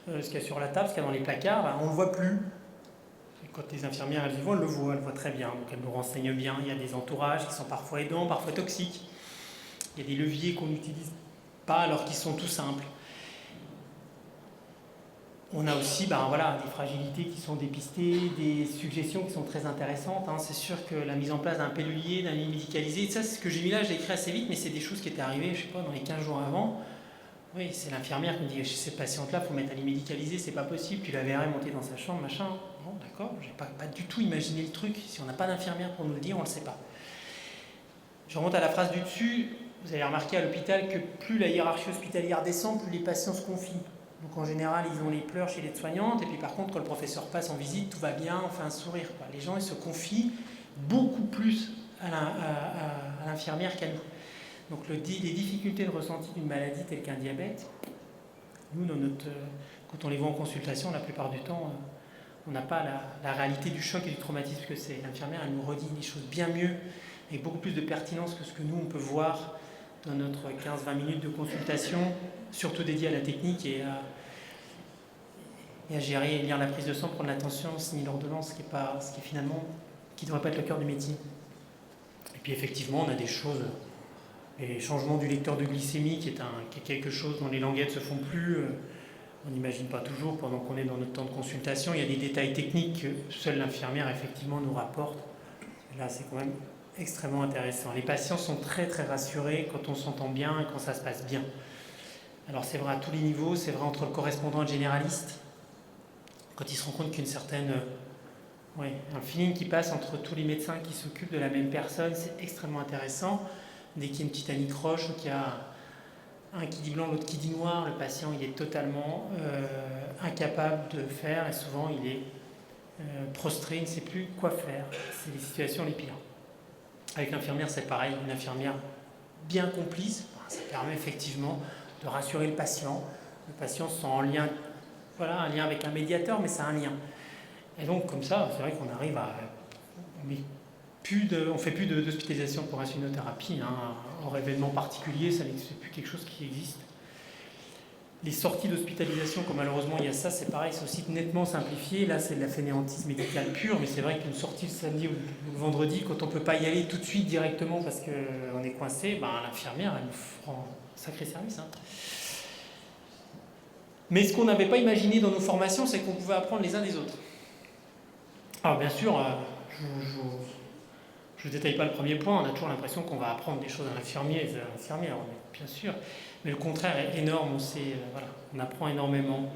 ce qu'il y a sur la table, ce qu'il y a dans les placards, on ne le voit plus. Et quand les infirmières elles y vont, elles le voient très bien, donc elles nous renseignent bien. Il y a des entourages qui sont parfois aidants, parfois toxiques. Il y a des leviers qu'on n'utilise pas alors qu'ils sont tout simples. On a aussi des fragilités qui sont dépistées, des suggestions qui sont très intéressantes. C'est sûr que la mise en place d'un pellulier, d'un lit médicalisé, ça c'est ce que j'ai mis là, je l'ai écrit assez vite, mais c'est des choses qui étaient arrivées, je sais pas, dans les 15 jours avant. Oui, c'est l'infirmière qui me dit, chez cette patiente-là, il faut mettre un lit médicalisé, c'est pas possible. Puis la VRM montée dans sa chambre, machin. Bon, d'accord, j'ai pas du tout imaginé le truc. Si on n'a pas d'infirmière pour nous le dire, on le sait pas. Je remonte à la phrase du dessus. Vous avez remarqué à l'hôpital que plus la hiérarchie hospitalière descend, plus les patients se confient. Donc en général, ils ont les pleurs chez l'aide-soignante. Et puis par contre, quand le professeur passe en visite, tout va bien, on fait un sourire, quoi. Les gens, ils se confient beaucoup plus à l'infirmière qu'à nous. Donc les difficultés de ressenti d'une maladie telle qu'un diabète, nous, quand on les voit en consultation, la plupart du temps, on n'a pas la réalité du choc et du traumatisme que c'est. L'infirmière, elle nous redit les choses bien mieux, avec beaucoup plus de pertinence que ce que nous, on peut voir dans notre 15-20 minutes de consultation, surtout dédiée à la technique et à gérer et lire la prise de sang, prendre la tension, signer l'ordonnance, qui ne devrait pas être le cœur du métier. Et puis effectivement, on a des choses... Les changements du lecteur de glycémie, qui est quelque chose dont les languettes ne se font plus, on n'imagine pas toujours pendant qu'on est dans notre temps de consultation. Il y a des détails techniques que seule l'infirmière, effectivement, nous rapporte. Et là, c'est quand même extrêmement intéressant. Les patients sont très, très rassurés quand on s'entend bien et quand ça se passe bien. Alors, c'est vrai à tous les niveaux, c'est vrai entre le correspondant et le généraliste. Quand il se rend compte qu'une certaine... un feeling qui passe entre tous les médecins qui s'occupent de la même personne, c'est extrêmement intéressant. Dès qu'il y a une petite anicroche, qu'il y a un qui dit blanc, l'autre qui dit noir, le patient il est totalement incapable de faire et souvent il est prostré, il ne sait plus quoi faire. C'est les situations les pires. Avec l'infirmière, c'est pareil, une infirmière bien complice, ça permet effectivement de rassurer le patient. Le patient se sent en lien, un lien avec un médiateur, mais c'est un lien. Et donc comme ça, c'est vrai qu'on arrive à... On ne fait plus d'hospitalisation pour insulinothérapie. Hors événement particulier, ça n'est plus quelque chose qui existe. Les sorties d'hospitalisation, comme malheureusement il y a ça, c'est pareil, c'est aussi nettement simplifié. Là, c'est de la fainéantise médicale pure, mais c'est vrai qu'une sortie le samedi ou le vendredi, quand on ne peut pas y aller tout de suite directement parce qu'on est coincé, l'infirmière, elle nous fera un sacré service. Mais ce qu'on n'avait pas imaginé dans nos formations, c'est qu'on pouvait apprendre les uns des autres. Alors bien sûr, je Je ne détaille pas le premier point, on a toujours l'impression qu'on va apprendre des choses à l'infirmier et à l'infirmière, bien sûr, mais le contraire est énorme, on apprend énormément.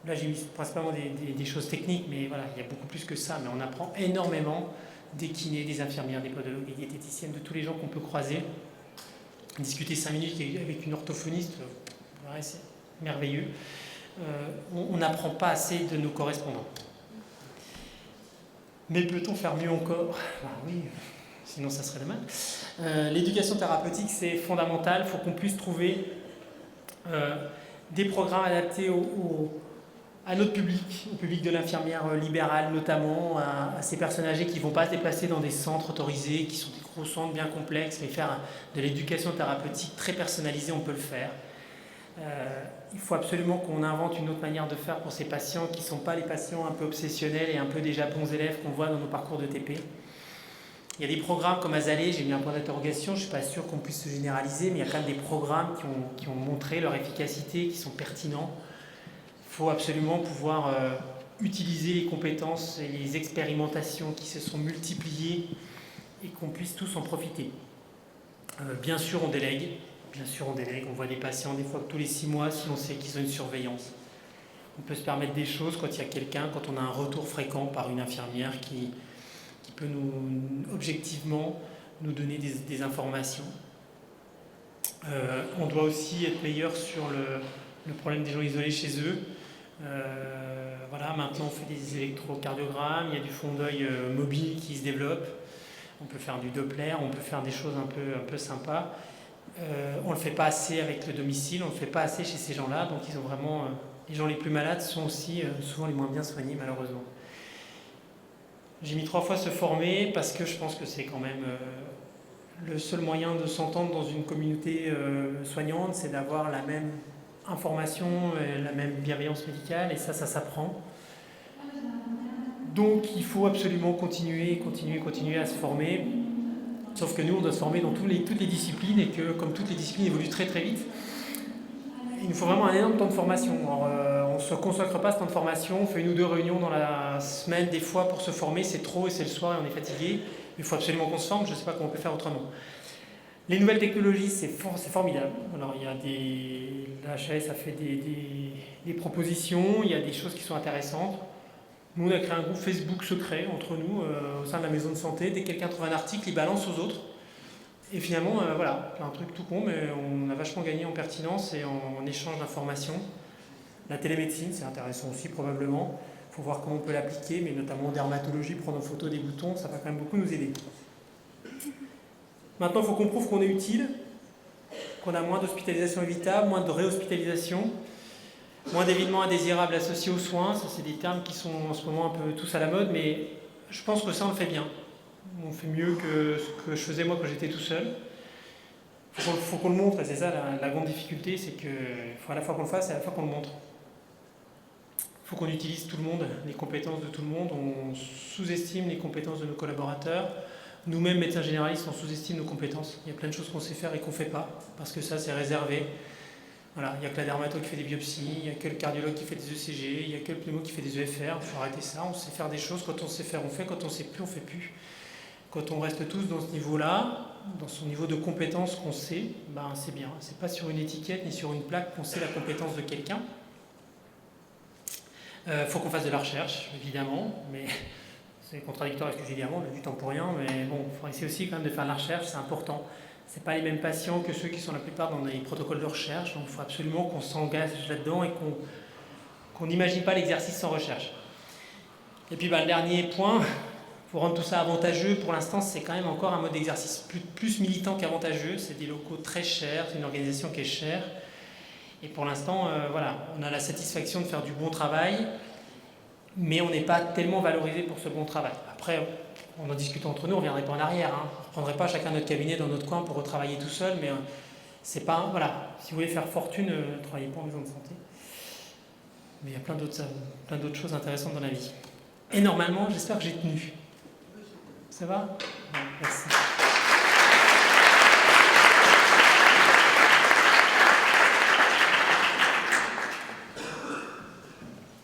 Là, j'ai mis principalement des choses techniques, mais voilà, il y a beaucoup plus que ça, mais on apprend énormément des kinés, des infirmières, des podologues, des diététiciennes, de tous les gens qu'on peut croiser. Discuter 5 minutes avec une orthophoniste, c'est merveilleux. On n'apprend pas assez de nos correspondants. Mais peut-on faire mieux encore ? Oui, sinon ça serait dommage. L'éducation thérapeutique, c'est fondamental. Il faut qu'on puisse trouver des programmes adaptés à notre public, au public de l'infirmière libérale notamment, à ces personnes âgées qui ne vont pas se déplacer dans des centres autorisés, qui sont des gros centres bien complexes, mais faire de l'éducation thérapeutique très personnalisée, on peut le faire. Il faut absolument qu'on invente une autre manière de faire pour ces patients qui ne sont pas les patients un peu obsessionnels et un peu déjà bons élèves qu'on voit dans nos parcours de TP. Il y a des programmes comme Azalée, j'ai mis un point d'interrogation, je ne suis pas sûr qu'on puisse se généraliser, mais il y a quand même des programmes qui ont montré leur efficacité, qui sont pertinents. Il faut absolument pouvoir utiliser les compétences et les expérimentations qui se sont multipliées et qu'on puisse tous en profiter. Bien sûr, on délègue. On voit des patients des fois tous les 6 mois si on sait qu'ils ont une surveillance. On peut se permettre des choses quand il y a quelqu'un, quand on a un retour fréquent par une infirmière qui peut objectivement nous donner des informations. On doit aussi être meilleur sur le problème des gens isolés chez eux. Maintenant on fait des électrocardiogrammes, il y a du fond d'œil mobile qui se développe. On peut faire du Doppler, on peut faire des choses un peu sympas. On ne le fait pas assez avec le domicile, on ne le fait pas assez chez ces gens-là, donc ils ont vraiment... les gens les plus malades sont aussi souvent les moins bien soignés, malheureusement. J'ai mis 3 fois se former parce que je pense que c'est quand même le seul moyen de s'entendre dans une communauté soignante, c'est d'avoir la même information, la même bienveillance médicale, et ça s'apprend. Donc il faut absolument continuer à se former. Sauf que nous, on doit se former dans toutes les disciplines et que, comme toutes les disciplines évoluent très très vite, il nous faut vraiment un énorme temps de formation. Alors, on ne se consacre pas à ce temps de formation, on fait 1 ou 2 réunions dans la semaine des fois pour se former, c'est trop et c'est le soir et on est fatigué. Il faut absolument qu'on se forme, je ne sais pas comment on peut faire autrement. Les nouvelles technologies, c'est formidable. Alors, la HAS a fait des propositions, il y a des choses qui sont intéressantes. Nous, on a créé un groupe Facebook secret entre nous, au sein de la maison de santé. Dès que quelqu'un trouve un article, il balance aux autres. Et finalement, un truc tout con, mais on a vachement gagné en pertinence et en échange d'informations. La télémédecine, c'est intéressant aussi probablement. Il faut voir comment on peut l'appliquer, mais notamment en dermatologie, prendre en photo des boutons, ça va quand même beaucoup nous aider. Maintenant, il faut qu'on prouve qu'on est utile, qu'on a moins d'hospitalisation évitable, moins de réhospitalisation, moins d'évitements indésirables associés aux soins. Ça, c'est des termes qui sont en ce moment un peu tous à la mode, mais je pense que ça, on le fait bien. On fait mieux que ce que je faisais moi quand j'étais tout seul. Il faut qu'on le montre, c'est ça la grande difficulté, c'est qu'il faut à la fois qu'on le fasse et à la fois qu'on le montre. Il faut qu'on utilise tout le monde, les compétences de tout le monde. On sous-estime les compétences de nos collaborateurs. Nous-mêmes, médecins généralistes, on sous-estime nos compétences. Il y a plein de choses qu'on sait faire et qu'on ne fait pas, parce que ça, c'est réservé. Voilà, il n'y a que la dermato qui fait des biopsies, il n'y a que le cardiologue qui fait des ECG, il n'y a que le pneumologue qui fait des EFR. Il faut arrêter ça, on sait faire des choses. Quand on sait faire, on fait. Quand on ne sait plus, on ne fait plus. Quand on reste tous dans ce niveau-là, dans son niveau de compétence qu'on sait, c'est bien. C'est pas sur une étiquette ni sur une plaque qu'on sait la compétence de quelqu'un. Faut qu'on fasse de la recherche, évidemment, mais c'est contradictoire avec ce que j'ai dit avant, on a du temps pour rien, mais bon, il faut essayer aussi quand même de faire de la recherche, c'est important. C'est pas les mêmes patients que ceux qui sont la plupart dans des protocoles de recherche, donc il faut absolument qu'on s'engage là-dedans et qu'on n'imagine pas l'exercice sans recherche. Et puis le dernier point, pour rendre tout ça avantageux, pour l'instant c'est quand même encore un mode d'exercice plus militant qu'avantageux, c'est des locaux très chers, c'est une organisation qui est chère, et pour l'instant on a la satisfaction de faire du bon travail, mais on n'est pas tellement valorisé pour ce bon travail. Après, on en discute entre nous, on ne reviendrait pas en arrière, on ne reprendrait pas chacun notre cabinet dans notre coin pour retravailler tout seul, mais c'est pas, si vous voulez faire fortune, ne travaillez pas en maison de santé. Mais il y a plein d'autres choses intéressantes dans la vie. Et normalement, j'espère que j'ai tenu. Ça va ? Bon, merci.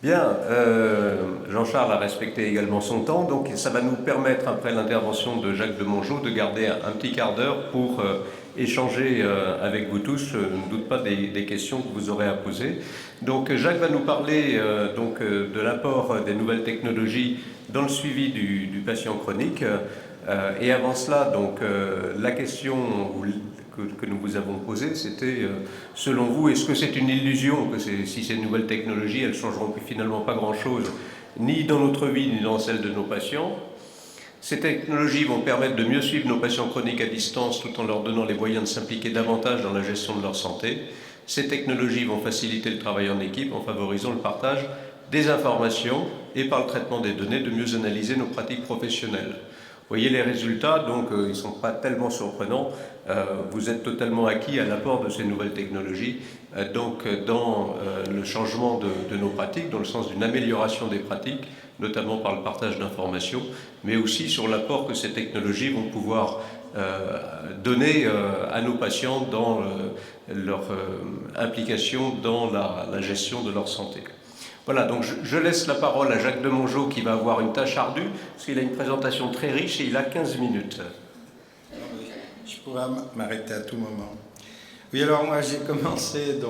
Bien, Jean-Charles a respecté également son temps, donc ça va nous permettre, après l'intervention de Jacques Demongeot, de garder un petit quart d'heure pour échanger avec vous tous. Je ne doute pas des questions que vous aurez à poser. Donc Jacques va nous parler de l'apport des nouvelles technologies dans le suivi du patient chronique. Et avant cela, la question que nous vous avons posée, c'était, selon vous, est-ce que c'est une illusion que si ces nouvelles technologies, elles ne changeront finalement pas grand-chose, ni dans notre vie, ni dans celle de nos patients? Ces technologies vont permettre de mieux suivre nos patients chroniques à distance tout en leur donnant les moyens de s'impliquer davantage dans la gestion de leur santé. Ces technologies vont faciliter le travail en équipe en favorisant le partage des informations et par le traitement des données de mieux analyser nos pratiques professionnelles. Vous voyez les résultats, donc ils ne sont pas tellement surprenants. Vous êtes totalement acquis à l'apport de ces nouvelles technologies dans le changement de nos pratiques, dans le sens d'une amélioration des pratiques, notamment par le partage d'informations, mais aussi sur l'apport que ces technologies vont pouvoir donner à nos patients dans leur implication dans la gestion de leur santé. Voilà, donc je laisse la parole à Jacques Demongeot qui va avoir une tâche ardue, parce qu'il a une présentation très riche et il a 15 minutes. Je pourrais m'arrêter à tout moment. Oui, alors moi j'ai commencé,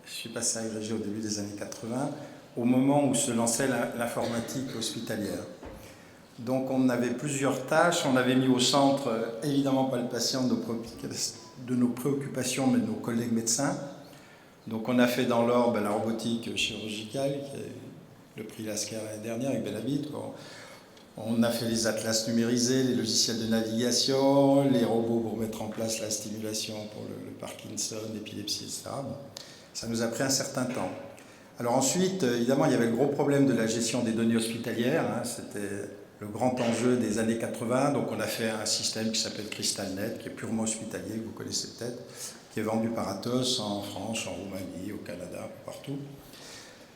je suis passé agrégé au début des années 80, au moment où se lançait l'informatique hospitalière. Donc on avait plusieurs tâches, on avait mis au centre, évidemment pas le patient de nos préoccupations, mais de nos collègues médecins. Donc on a fait dans l'ordre la robotique chirurgicale, qui a eu le prix Lasker l'année dernière avec Belhabit. On a fait les atlas numérisés, les logiciels de navigation, les robots pour mettre en place la stimulation pour le Parkinson, l'épilepsie, etc. Bon, ça nous a pris un certain temps. Alors ensuite, évidemment, il y avait le gros problème de la gestion des données hospitalières. C'était le grand enjeu des années 80. Donc on a fait un système qui s'appelle CrystalNet, qui est purement hospitalier, que vous connaissez peut-être, qui est vendu par Atos en France, en Roumanie, au Canada, partout.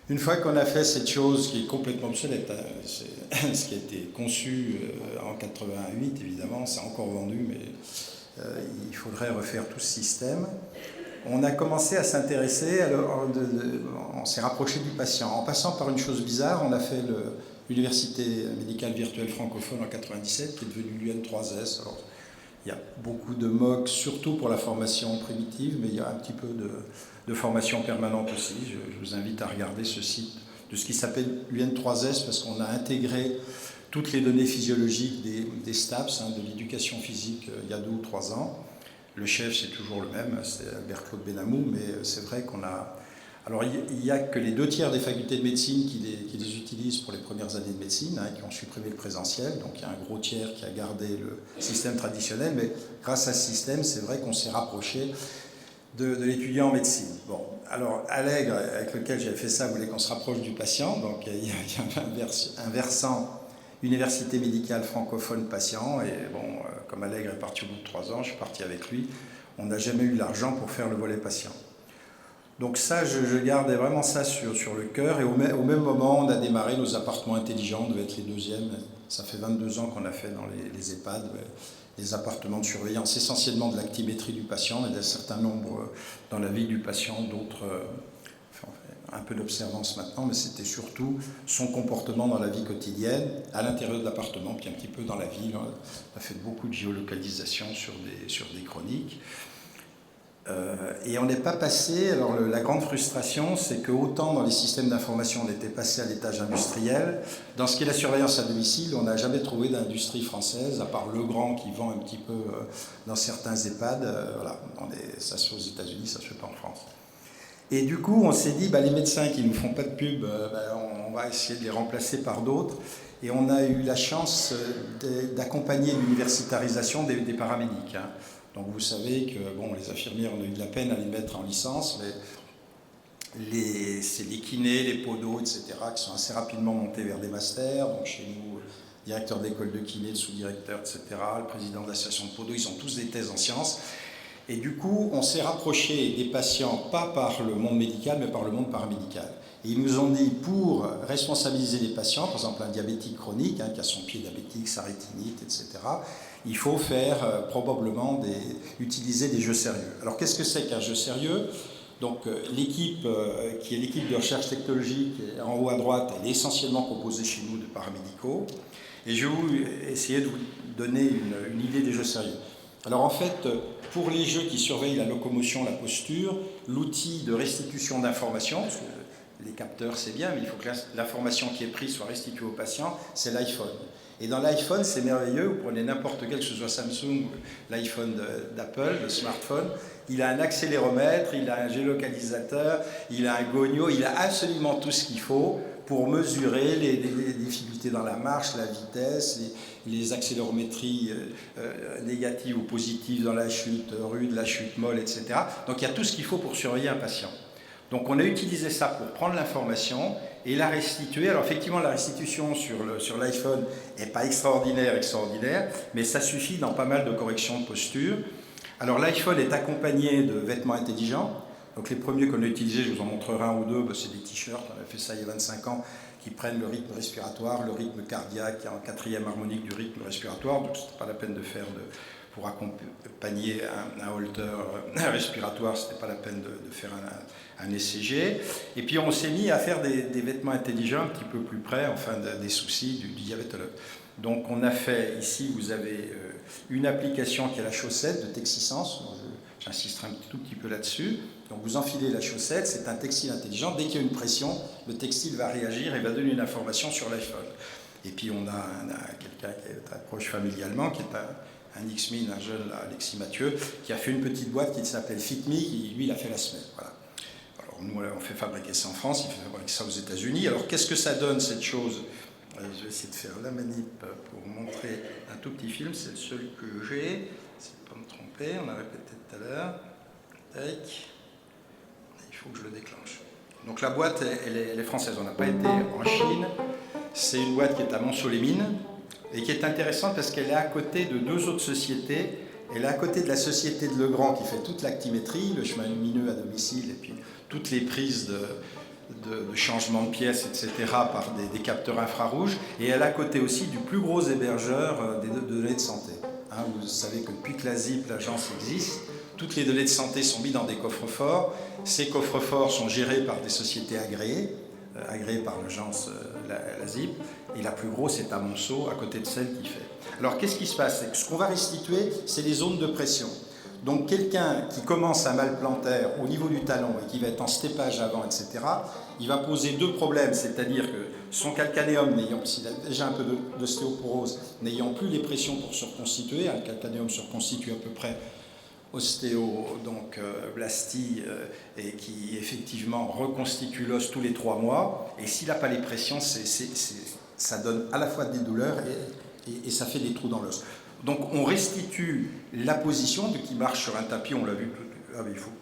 Une fois qu'on a fait cette chose qui est complètement obsolète, c'est ce qui a été conçu en 88, évidemment, c'est encore vendu, mais il faudrait refaire tout ce système. On a commencé à s'intéresser, on s'est rapproché du patient. En passant par une chose bizarre, on a fait l'Université médicale virtuelle francophone en 97, qui est devenue l'UN3S. Alors, il y a beaucoup de MOOC, surtout pour la formation primitive, mais il y a un petit peu de formation permanente aussi. Je vous invite à regarder ce site de ce qui s'appelle l'UN3S, parce qu'on a intégré toutes les données physiologiques des STAPS, de l'éducation physique, il y a 2 ou 3 ans. Le chef, c'est toujours le même, c'est Albert-Claude Benamou, mais c'est vrai qu'on a... Alors, il n'y a que les 2/3 des facultés de médecine qui les utilisent pour les premières années de médecine, qui ont supprimé le présentiel. Donc, il y a un gros tiers qui a gardé le système traditionnel. Mais grâce à ce système, c'est vrai qu'on s'est rapproché de l'étudiant en médecine. Bon, alors, Allègre, avec lequel j'avais fait ça, voulait qu'on se rapproche du patient. Donc, il y a un versant université médicale francophone patient. Et bon, comme Allègre est parti au bout de 3 ans, je suis parti avec lui. On n'a jamais eu l'argent pour faire le volet patient. Donc ça, je gardais vraiment ça sur le cœur. Et au même moment, on a démarré nos appartements intelligents, on devait être les 2e. Ça fait 22 ans qu'on a fait dans les EHPAD, les appartements de surveillance, essentiellement de l'actimétrie du patient, mais d'un certain nombre dans la vie du patient, d'autres, un peu d'observance maintenant, mais c'était surtout son comportement dans la vie quotidienne, à l'intérieur de l'appartement, puis un petit peu dans la ville. On a fait beaucoup de géolocalisation sur des chroniques. Et on n'est pas passé, alors la grande frustration, c'est que autant dans les systèmes d'information, on était passé à l'étage industriel, dans ce qui est la surveillance à domicile, on n'a jamais trouvé d'industrie française, à part Legrand qui vend un petit peu dans certains EHPAD. Voilà, ça se fait aux États-Unis, ça se fait pas en France. Et du coup, on s'est dit, les médecins qui ne nous font pas de pub, on va essayer de les remplacer par d'autres. Et on a eu la chance d'accompagner l'universitarisation des paramédics. Donc vous savez que les infirmières, on a eu de la peine à les mettre en licence, mais c'est les kinés, les podos, etc., qui sont assez rapidement montés vers des masters. Donc chez nous, directeur d'école de kiné, le sous-directeur, etc., le président de l'association de podos, ils ont tous des thèses en sciences. Et du coup, on s'est rapproché des patients, pas par le monde médical, mais par le monde paramédical. Et ils nous ont dit, pour responsabiliser les patients, par exemple un diabétique chronique, qui a son pied diabétique, sa rétinite, etc., il faut faire probablement utiliser des jeux sérieux. Alors qu'est-ce que c'est qu'un jeu sérieux? Donc l'équipe qui est l'équipe de recherche technologique en haut à droite, elle est essentiellement composée chez nous de paramédicaux. Et je vais essayer de vous donner une idée des jeux sérieux. Alors en fait, pour les jeux qui surveillent la locomotion, la posture, l'outil de restitution d'informations, parce que les capteurs c'est bien, mais il faut que l'information qui est prise soit restituée au patient, c'est l'iPhone. Et dans l'iPhone, c'est merveilleux, vous prenez n'importe quel, que ce soit Samsung, l'iPhone d'Apple, le smartphone, il a un accéléromètre, il a un géolocalisateur, il a un gonio, il a absolument tout ce qu'il faut pour mesurer les difficultés dans la marche, la vitesse, les accélérométries négatives ou positives dans la chute rude, la chute molle, etc. Donc il y a tout ce qu'il faut pour surveiller un patient. Donc on a utilisé ça pour prendre l'information et la restituer. Alors effectivement, la restitution sur l'iPhone n'est pas extraordinaire, mais ça suffit dans pas mal de corrections de posture. Alors l'iPhone est accompagné de vêtements intelligents. Donc les premiers qu'on a utilisés, je vous en montrerai un ou deux, c'est des t-shirts, on a fait ça il y a 25 ans, qui prennent le rythme respiratoire, le rythme cardiaque, en quatrième harmonique du rythme respiratoire. Donc c'était pas la peine de faire pour accompagner un holter respiratoire, ce n'était pas la peine de faire un ECG. Et puis on s'est mis à faire des vêtements intelligents un petit peu plus près, enfin des soucis du diabétologue. Donc on a fait, ici vous avez une application qui est la chaussette de Texisens, j'insisterai un tout petit peu là-dessus. Donc vous enfilez la chaussette, c'est un textile intelligent, dès qu'il y a une pression, le textile va réagir et va donner une information sur l'iPhone. Et puis on a quelqu'un qui est très proche familialement, qui est un X-Min, un jeune, là, Alexis Mathieu, qui a fait une petite boîte qui s'appelle FitMe, qui lui, il a fait la semaine. Voilà. Alors nous, on fait fabriquer ça en France, il fait fabriquer ça aux États-Unis. Alors qu'est-ce que ça donne, cette chose? Je vais essayer de faire la manip pour vous montrer un tout petit film, c'est le seul que j'ai, c'est pas me tromper, on a répété tout à l'heure. Tac. Il faut que je le déclenche. Donc la boîte, elle est française, on n'a pas été en Chine. C'est une boîte qui est à Montceau-les-Mines, et qui est intéressante parce qu'elle est à côté de deux autres sociétés. Elle est à côté de la société de Legrand qui fait toute l'actimétrie, le chemin lumineux à domicile et puis toutes les prises de changement de pièces, etc. par des capteurs infrarouges. Et elle est à côté aussi du plus gros hébergeur des données de santé. Hein, vous savez que depuis que la ZIP, l'agence existe, toutes les données de santé sont mises dans des coffres-forts. Ces coffres-forts sont gérés par des sociétés agréées par l'agence la ZIP, et la plus grosse est à Monceau, à côté de celle qui fait. Alors qu'est-ce qui se passe? Ce qu'on va restituer, c'est les zones de pression. Donc quelqu'un qui commence un mal plantaire au niveau du talon et qui va être en steppage avant, etc., il va poser deux problèmes, c'est-à-dire que son calcanéum, s'il a déjà un peu d'ostéoporose, n'ayant plus les pressions pour se reconstituer, le calcanéum se reconstitue à peu près blastie et qui effectivement reconstitue l'os tous les 3 mois, et s'il n'a pas les pressions, ça donne à la fois des douleurs et ça fait des trous dans l'os. Donc on restitue la position qui marche sur un tapis, on l'a vu, mais il faut,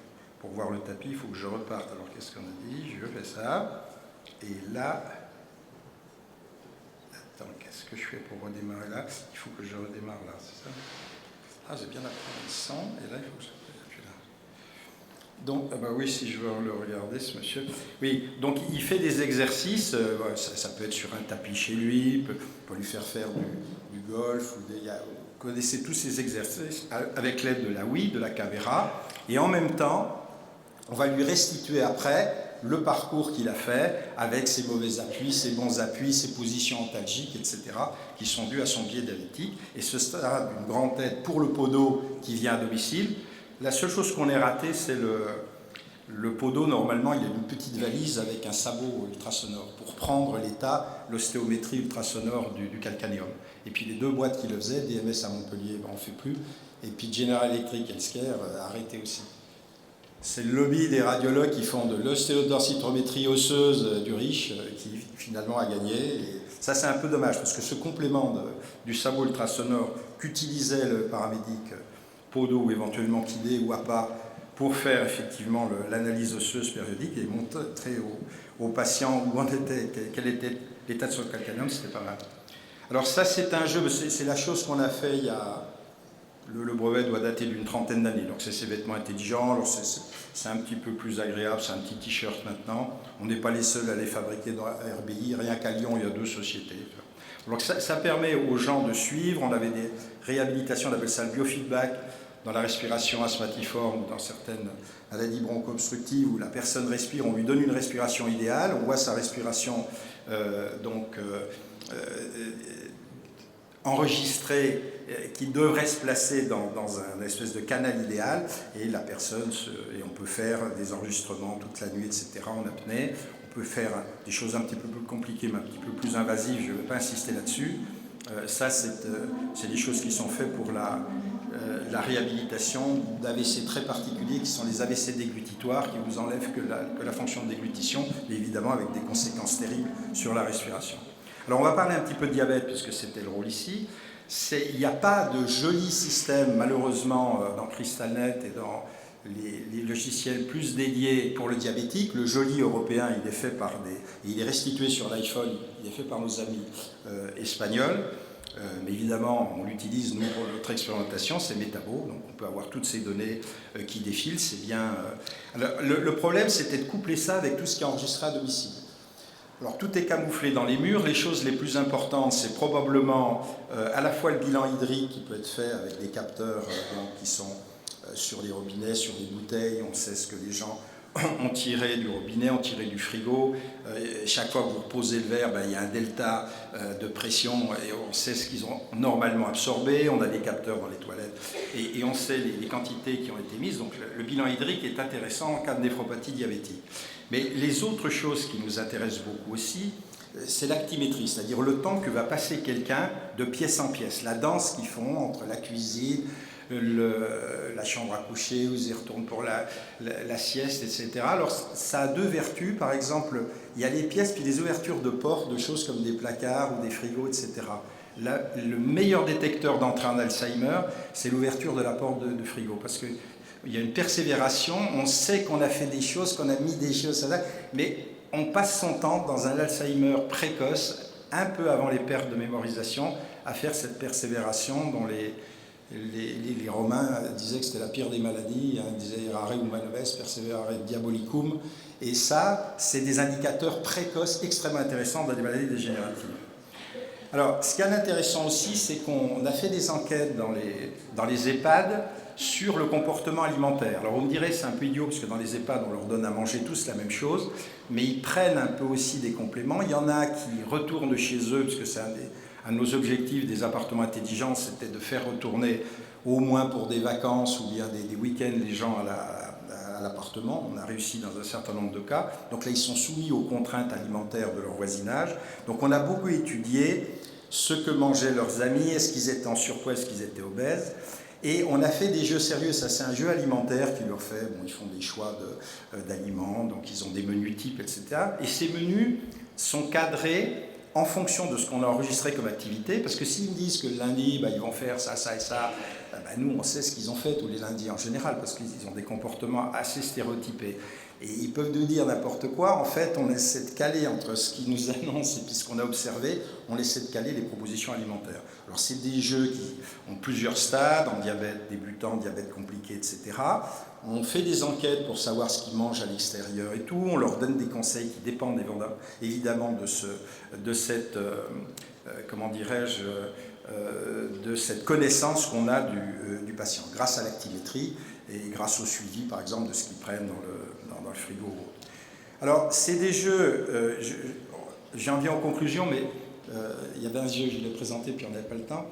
pour voir le tapis, il faut que je reparte. Alors qu'est-ce qu'on a dit? Je fais ça, et là, attends, qu'est-ce que je fais pour redémarrer là? Il faut que je redémarre là, c'est ça? Ah, j'ai bien appris le son, et là, il faut que je appuie là. Donc, oui, si je veux le regarder, ce monsieur. Oui, donc il fait des exercices, ça peut être sur un tapis chez lui, peut lui faire du golf, vous connaissez tous ces exercices avec l'aide de la Wii, de la caméra, et en même temps, on va lui restituer après le parcours qu'il a fait avec ses mauvais appuis, ses bons appuis, ses positions antalgiques, etc., qui sont dues à son biais dialectique. Et ce sera d'une grande aide pour le podo qui vient à domicile. La seule chose qu'on ait ratée, c'est le podo. Normalement, il y a une petite valise avec un sabot ultrasonore pour prendre l'état, l'ostéométrie ultrasonore du calcanéum. Et puis les deux boîtes qui le faisaient, DMS à Montpellier, on ne fait plus. Et puis General Electric, Healthcare, arrêté aussi. C'est le lobby des radiologues qui font de l'ostéodensitométrie osseuse du riche qui finalement a gagné. Et ça, c'est un peu dommage parce que ce complément du sabot ultrasonore qu'utilisait le paramédic Podo ou éventuellement Kidé ou APA pour faire effectivement l'analyse osseuse périodique et montrer aux patients où quel était l'état de son calcanéum, c'était pas mal. Alors ça, c'est un jeu, c'est la chose qu'on a fait il y a... Le brevet doit dater d'une 30aine d'années, donc c'est ces vêtements intelligents, alors c'est un petit peu plus agréable, c'est un petit t-shirt maintenant. On n'est pas les seuls à les fabriquer dans RBI, rien qu'à Lyon, il y a 2 sociétés. Donc ça permet aux gens de suivre, on avait des réhabilitations, on appelle ça le biofeedback. dans la respiration asthmatiforme ou dans certaines maladies broncho-obstructives où la personne respire, on lui donne une respiration idéale, on voit sa respiration enregistrée qui devrait se placer dans un espèce de canal idéal, et la personne, et on peut faire des enregistrements toute la nuit, etc., en apnée. On peut faire des choses un petit peu plus compliquées, mais un petit peu plus invasives, je ne vais pas insister là-dessus. Ça, c'est des choses qui sont faites pour la réhabilitation d'AVC très particuliers, qui sont les AVC déglutitoires, qui vous enlèvent que la fonction de déglutition, mais évidemment avec des conséquences terribles sur la respiration. Alors on va parler un petit peu de diabète, puisque c'était le rôle ici. Il n'y a pas de joli système, malheureusement, dans CrystalNet et dans les logiciels plus dédiés pour le diabétique. Le joli européen, il est fait il est restitué sur l'iPhone, il est fait par nos amis espagnols. Mais évidemment, on l'utilise, nous, pour notre expérimentation, c'est Metabo, donc on peut avoir toutes ces données qui défilent, c'est bien... Le problème, c'était de coupler ça avec tout ce qui est enregistré à domicile. Alors, tout est camouflé dans les murs. Les choses les plus importantes, c'est probablement à la fois le bilan hydrique qui peut être fait avec des capteurs qui sont sur les robinets, sur les bouteilles. On sait ce que les gens ont tiré du robinet, ont tiré du frigo. Chaque fois que vous reposez le verre, il y a un delta de pression et on sait ce qu'ils ont normalement absorbé. On a des capteurs dans les toilettes et on sait les quantités qui ont été mises. Donc le bilan hydrique est intéressant en cas de néphropathie diabétique. Mais les autres choses qui nous intéressent beaucoup aussi, c'est l'actimétrie, c'est-à-dire le temps que va passer quelqu'un de pièce en pièce, la danse qu'ils font entre la cuisine, la chambre à coucher, où ils y retournent pour la sieste, etc. Alors ça a deux vertus, par exemple, il y a les pièces puis les ouvertures de portes, de choses comme des placards ou des frigos, etc. Le meilleur détecteur d'entrée en Alzheimer, c'est l'ouverture de la porte de frigo, parce que il y a une persévération, on sait qu'on a fait des choses, qu'on a mis des choses, mais on passe son temps dans un Alzheimer précoce, un peu avant les pertes de mémorisation, à faire cette persévération dont les Romains disaient que c'était la pire des maladies, ils disaient rare humanum est, perseverare diabolicum, et ça, c'est des indicateurs précoces extrêmement intéressants dans les maladies dégénératives. Alors, ce qui est intéressant aussi, c'est qu'on a fait des enquêtes dans les EHPAD sur le comportement alimentaire. Alors, vous me direz, c'est un peu idiot, parce que dans les EHPAD, on leur donne à manger tous la même chose, mais ils prennent un peu aussi des compléments. Il y en a qui retournent chez eux, parce que c'est un de nos objectifs des appartements intelligents, c'était de faire retourner, au moins pour des vacances ou bien des week-ends, les gens à l'appartement. On a réussi dans un certain nombre de cas. Donc là, ils sont soumis aux contraintes alimentaires de leur voisinage. Donc on a beaucoup étudié ce que mangeaient leurs amis, est-ce qu'ils étaient en surpoids, est-ce qu'ils étaient obèses. Et on a fait des jeux sérieux, ça c'est un jeu alimentaire qui leur fait, ils font des choix d'aliments, donc ils ont des menus types, etc. Et ces menus sont cadrés en fonction de ce qu'on a enregistré comme activité, parce que s'ils me disent que le lundi, ils vont faire ça, ça et ça, nous on sait ce qu'ils ont fait tous les lundis en général, parce qu'ils ont des comportements assez stéréotypés. Et ils peuvent nous dire n'importe quoi. En fait, on essaie de caler entre ce qu'ils nous annoncent et puis ce qu'on a observé, on essaie de caler les propositions alimentaires. Alors, c'est des jeux qui ont plusieurs stades, en diabète débutant, diabète compliqué, etc. On fait des enquêtes pour savoir ce qu'ils mangent à l'extérieur et tout. On leur donne des conseils qui dépendent évidemment de cette, de cette connaissance qu'on a du patient, grâce à l'actimétrie et grâce au suivi, par exemple, de ce qu'ils prennent dans le frigo. Alors, c'est des jeux, j'en viens aux conclusions, mais il y avait un jeu, je l'ai présenté, puis on n'avait pas le temps,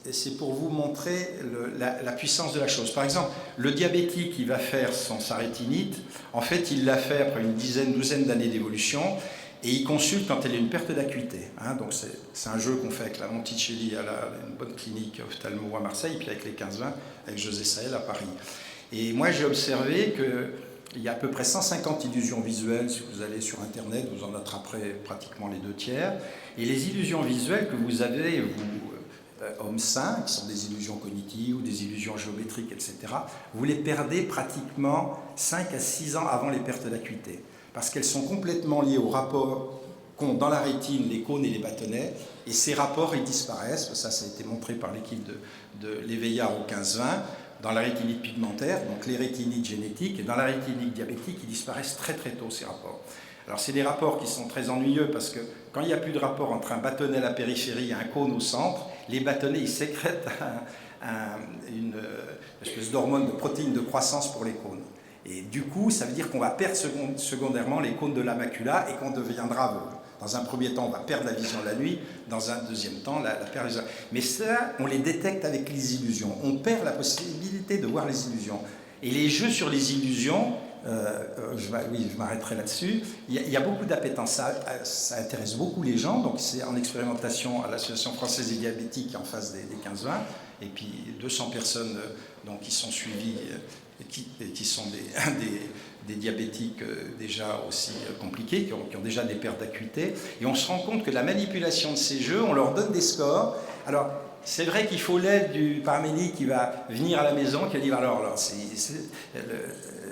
et c'est pour vous montrer la puissance de la chose. Par exemple, le diabétique qui va faire sa rétinite, en fait, il l'a fait après une douzaine d'années d'évolution, et il consulte quand il y a une perte d'acuité. Donc c'est un jeu qu'on fait avec la Monticelli, une bonne clinique ophtalmo à Marseille, puis avec les 15-20, avec José Sahel à Paris. Et moi, j'ai observé qu'il y a à peu près 150 illusions visuelles. Si vous allez sur Internet, vous en attraperez pratiquement les 2/3. Et les illusions visuelles que vous avez, hommes sains, qui sont des illusions cognitives ou des illusions géométriques, etc., vous les perdez pratiquement 5 à 6 ans avant les pertes d'acuité. Parce qu'elles sont complètement liées aux rapports qu'ont dans la rétine les cônes et les bâtonnets. Et ces rapports, ils disparaissent. Ça a été montré par l'équipe de l'Éveillard au 15-20. Dans la rétinite pigmentaire, donc les rétinites génétiques, et dans la rétinite diabétique, ils disparaissent très très tôt, ces rapports. Alors c'est des rapports qui sont très ennuyeux parce que quand il n'y a plus de rapport entre un bâtonnet à la périphérie et un cône au centre, les bâtonnets ils sécrètent une espèce d'hormone de protéines de croissance pour les cônes. Et du coup, ça veut dire qu'on va perdre secondairement les cônes de la macula et qu'on deviendra aveugle. Dans un premier temps, on va perdre la vision la nuit. Dans un deuxième temps, la perte de la vision. Mais ça, on les détecte avec les illusions. On perd la possibilité de voir les illusions. Et les jeux sur les illusions, je m'arrêterai là-dessus. Il y a beaucoup d'appétence. Ça intéresse beaucoup les gens. Donc, c'est en expérimentation à l'Association française des diabétiques en face des 15-20. Et puis, 200 personnes donc, qui sont suivies, qui sont des diabétiques déjà aussi compliqués, qui ont déjà des pertes d'acuité. Et on se rend compte que la manipulation de ces jeux, on leur donne des scores. Alors, c'est vrai qu'il faut l'aide du paramédic qui va venir à la maison, qui va dire alors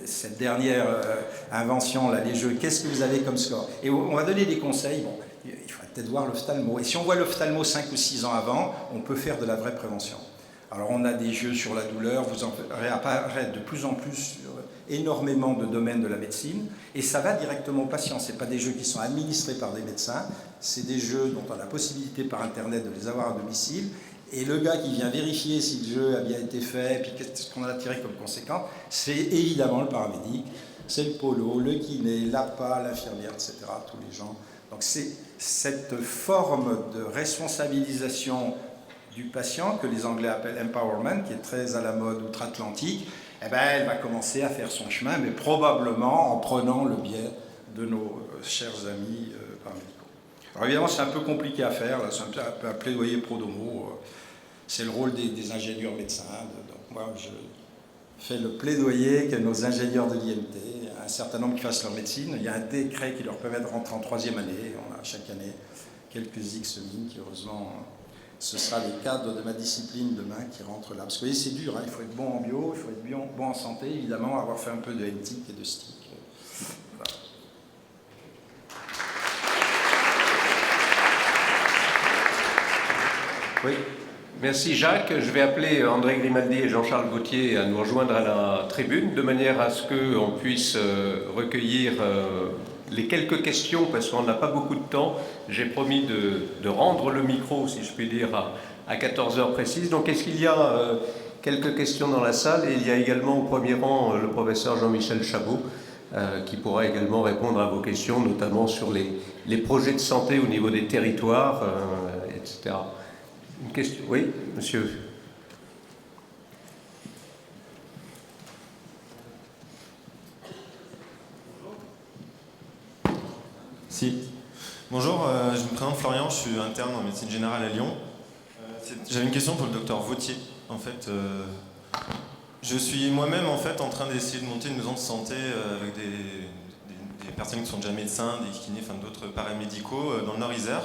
cette dernière invention, là, les jeux, qu'est-ce que vous avez comme score? Et on va donner des conseils. Bon, il faudrait peut-être voir l'ophtalmo. Et si on voit l'ophtalmo 5 ou 6 ans avant, on peut faire de la vraie prévention. Alors on a des jeux sur la douleur, vous en verrez apparaître de plus en plus sur énormément de domaines de la médecine, et ça va directement aux patients. Ce n'est pas des jeux qui sont administrés par des médecins, c'est des jeux dont on a la possibilité par Internet de les avoir à domicile, et le gars qui vient vérifier si le jeu a bien été fait, puis qu'est-ce qu'on a tiré comme conséquence, c'est évidemment le paramédic, c'est le polo, le kiné, l'APA, l'infirmière, etc., tous les gens. Donc c'est cette forme de responsabilisation du patient, que les Anglais appellent empowerment, qui est très à la mode outre-Atlantique, eh ben, elle va commencer à faire son chemin, mais probablement en prenant le biais de nos chers amis paramédicaux. Alors évidemment, c'est un peu compliqué à faire, c'est un peu un plaidoyer pro domo, c'est le rôle des ingénieurs médecins. Donc moi, je fais le plaidoyer que nos ingénieurs de l'IMT, un certain nombre qui fassent leur médecine, il y a un décret qui leur permet de rentrer en 3e année, on a chaque année quelques X mines qui heureusement... Ce sera les cadres de ma discipline demain qui rentrent là. Parce que vous voyez, c'est dur, hein. Il faut être bon en bio, il faut être bon en santé, évidemment, avoir fait un peu de NTIC et de STIC. Voilà. Oui, merci Jacques. Je vais appeler André Grimaldi et Jean-Charles Gauthier à nous rejoindre à la tribune, de manière à ce qu'on puisse recueillir les quelques questions, parce qu'on n'a pas beaucoup de temps. J'ai promis de rendre le micro, si je puis dire, à 14h précise. Donc, est-ce qu'il y a quelques questions dans la salle? Et il y a également au premier rang le professeur Jean-Michel Chabot, qui pourra également répondre à vos questions, notamment sur les projets de santé au niveau des territoires, etc. Une question? Oui, monsieur. Si. Bonjour, je me présente Florian, je suis interne en médecine générale à Lyon. J'avais une question pour le docteur Vautier. En fait, je suis moi-même en fait en train d'essayer de monter une maison de santé avec des personnes qui sont déjà médecins, des kinés, enfin d'autres paramédicaux dans le Nord-Isère.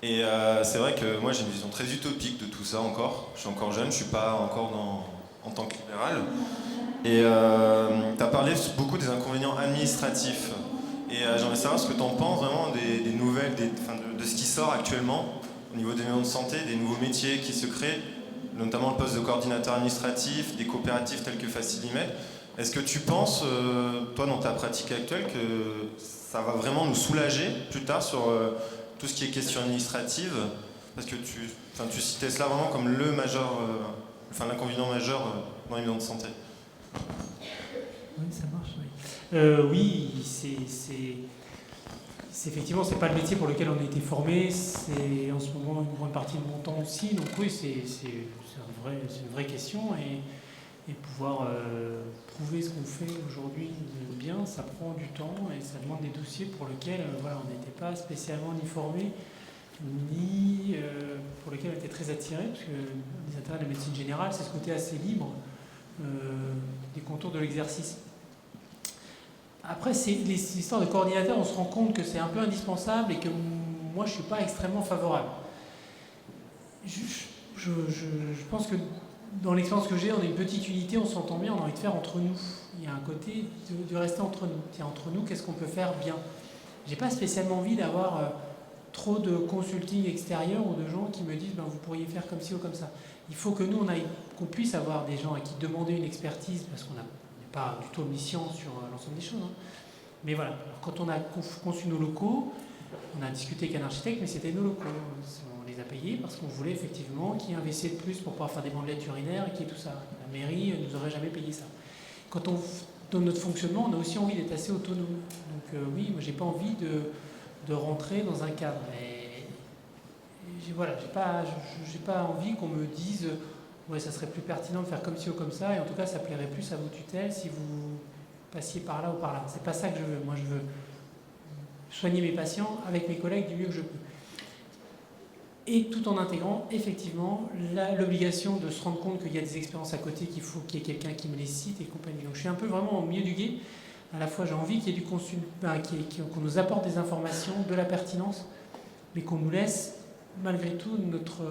Et c'est vrai que moi j'ai une vision très utopique de tout ça encore. Je suis encore jeune, je suis pas encore en tant que libéral. Et tu as parlé beaucoup des inconvénients administratifs. Et j'aimerais savoir ce que tu en penses vraiment des nouvelles, de ce qui sort actuellement au niveau des maisons de santé, des nouveaux métiers qui se créent, notamment le poste de coordinateur administratif, des coopératives telles que Facilimed. Est-ce que tu penses, toi dans ta pratique actuelle, que ça va vraiment nous soulager plus tard sur tout ce qui est question administrative? Parce que tu citais cela vraiment comme le majeur, l'inconvénient majeur dans les maisons de santé. Oui, ça marche, oui. Oui, effectivement, c'est pas le métier pour lequel on a été formé, c'est en ce moment une grande partie de mon temps aussi, donc oui, c'est une vraie question, et pouvoir prouver ce qu'on fait aujourd'hui bien, ça prend du temps et ça demande des dossiers pour lesquels on n'était pas spécialement ni formé, ni pour lesquels on était très attiré, parce que les intérêts de la médecine générale, c'est ce côté assez libre des contours de l'exercice. Après, les histoires de coordinateur, on se rend compte que c'est un peu indispensable et que moi, je ne suis pas extrêmement favorable. Je pense que dans l'expérience que j'ai, on est une petite unité, on s'entend bien, on a envie de faire entre nous. Il y a un côté de rester entre nous. Tiens, entre nous, qu'est-ce qu'on peut faire bien? Je n'ai pas spécialement envie d'avoir trop de consulting extérieur ou de gens qui me disent vous pourriez faire comme ci ou comme ça. Il faut que nous, qu'on puisse avoir des gens à qui demander une expertise, parce qu'on n'est pas du tout omniscient sur l'ensemble des choses. Hein. Mais voilà, alors, quand on a conçu nos locaux, on a discuté avec un architecte, mais c'était nos locaux. On les les a payés parce qu'on voulait effectivement qu'il y ait un WC de plus pour pouvoir faire des bandelettes urinaires et qu'il y ait tout ça. La mairie ne nous aurait jamais payé ça. Quand on, dans notre fonctionnement, on a aussi envie d'être assez autonome. Donc oui, moi j'ai pas envie de rentrer dans un cadre. Voilà, j'ai pas envie qu'on me dise ouais, ça serait plus pertinent de faire comme ci ou comme ça, et en tout cas ça plairait plus à vos tutelles si vous passiez par là ou par là. C'est pas ça que je veux. Moi je veux soigner mes patients avec mes collègues du mieux que je peux. Et tout en intégrant effectivement l'obligation de se rendre compte qu'il y a des expériences à côté, qu'il faut qu'il y ait quelqu'un qui me les cite et compagnie. Donc je suis un peu vraiment au milieu du gué. À la fois j'ai envie qu'il y ait qu'on nous apporte des informations, de la pertinence, mais qu'on nous laisse malgré tout notre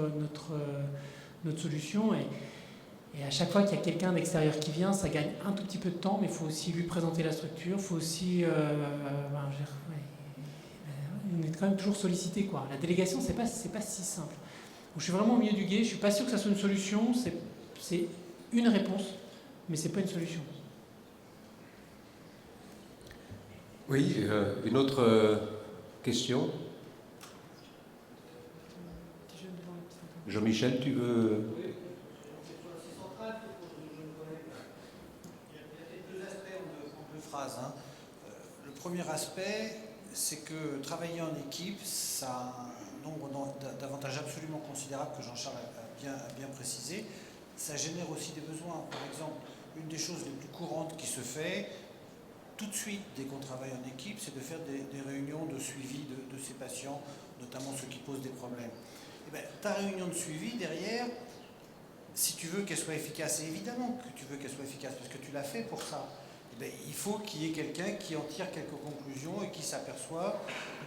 solution. Et à chaque fois qu'il y a quelqu'un d'extérieur qui vient, ça gagne un tout petit peu de temps, mais il faut aussi lui présenter la structure, il faut aussi... on est quand même toujours sollicité, quoi. La délégation, c'est pas si simple. Donc, je suis vraiment au milieu du gué, je suis pas sûr que ça soit une solution, c'est une réponse, mais c'est pas une solution. Oui, une autre question. Jean-Michel, tu veux... Le premier aspect, c'est que travailler en équipe, ça a un nombre d'avantages absolument considérables que Jean-Charles a bien précisé. Ça génère aussi des besoins. Par exemple, une des choses les plus courantes qui se fait tout de suite dès qu'on travaille en équipe, c'est de faire des réunions de suivi de ces patients, notamment ceux qui posent des problèmes. Et bien, ta réunion de suivi, derrière, si tu veux qu'elle soit efficace, et évidemment que tu veux qu'elle soit efficace, parce que tu l'as fait pour ça, eh bien, il faut qu'il y ait quelqu'un qui en tire quelques conclusions et qui s'aperçoit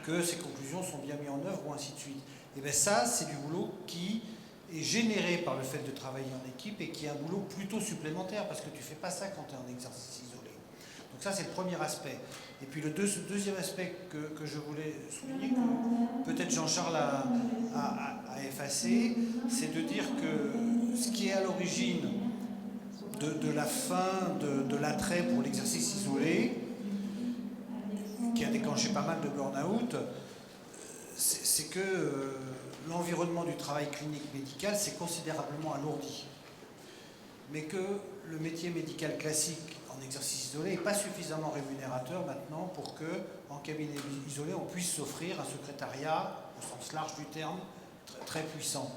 que ces conclusions sont bien mises en œuvre, ou ainsi de suite. Et bien ça, c'est du boulot qui est généré par le fait de travailler en équipe et qui est un boulot plutôt supplémentaire, parce que tu ne fais pas ça quand tu es en exercice isolé. Donc ça, c'est le premier aspect. Et puis le deuxième aspect que je voulais souligner, que peut-être Jean-Charles a effacé, c'est de dire que ce qui est à l'origine de la fin de l'attrait pour l'exercice isolé, qui a déclenché pas mal de burn-out, c'est que l'environnement du travail clinique médical s'est considérablement alourdi. Mais que le métier médical classique en exercice isolé n'est pas suffisamment rémunérateur maintenant pour que, en cabinet isolé, on puisse s'offrir un secrétariat, au sens large du terme, très puissant.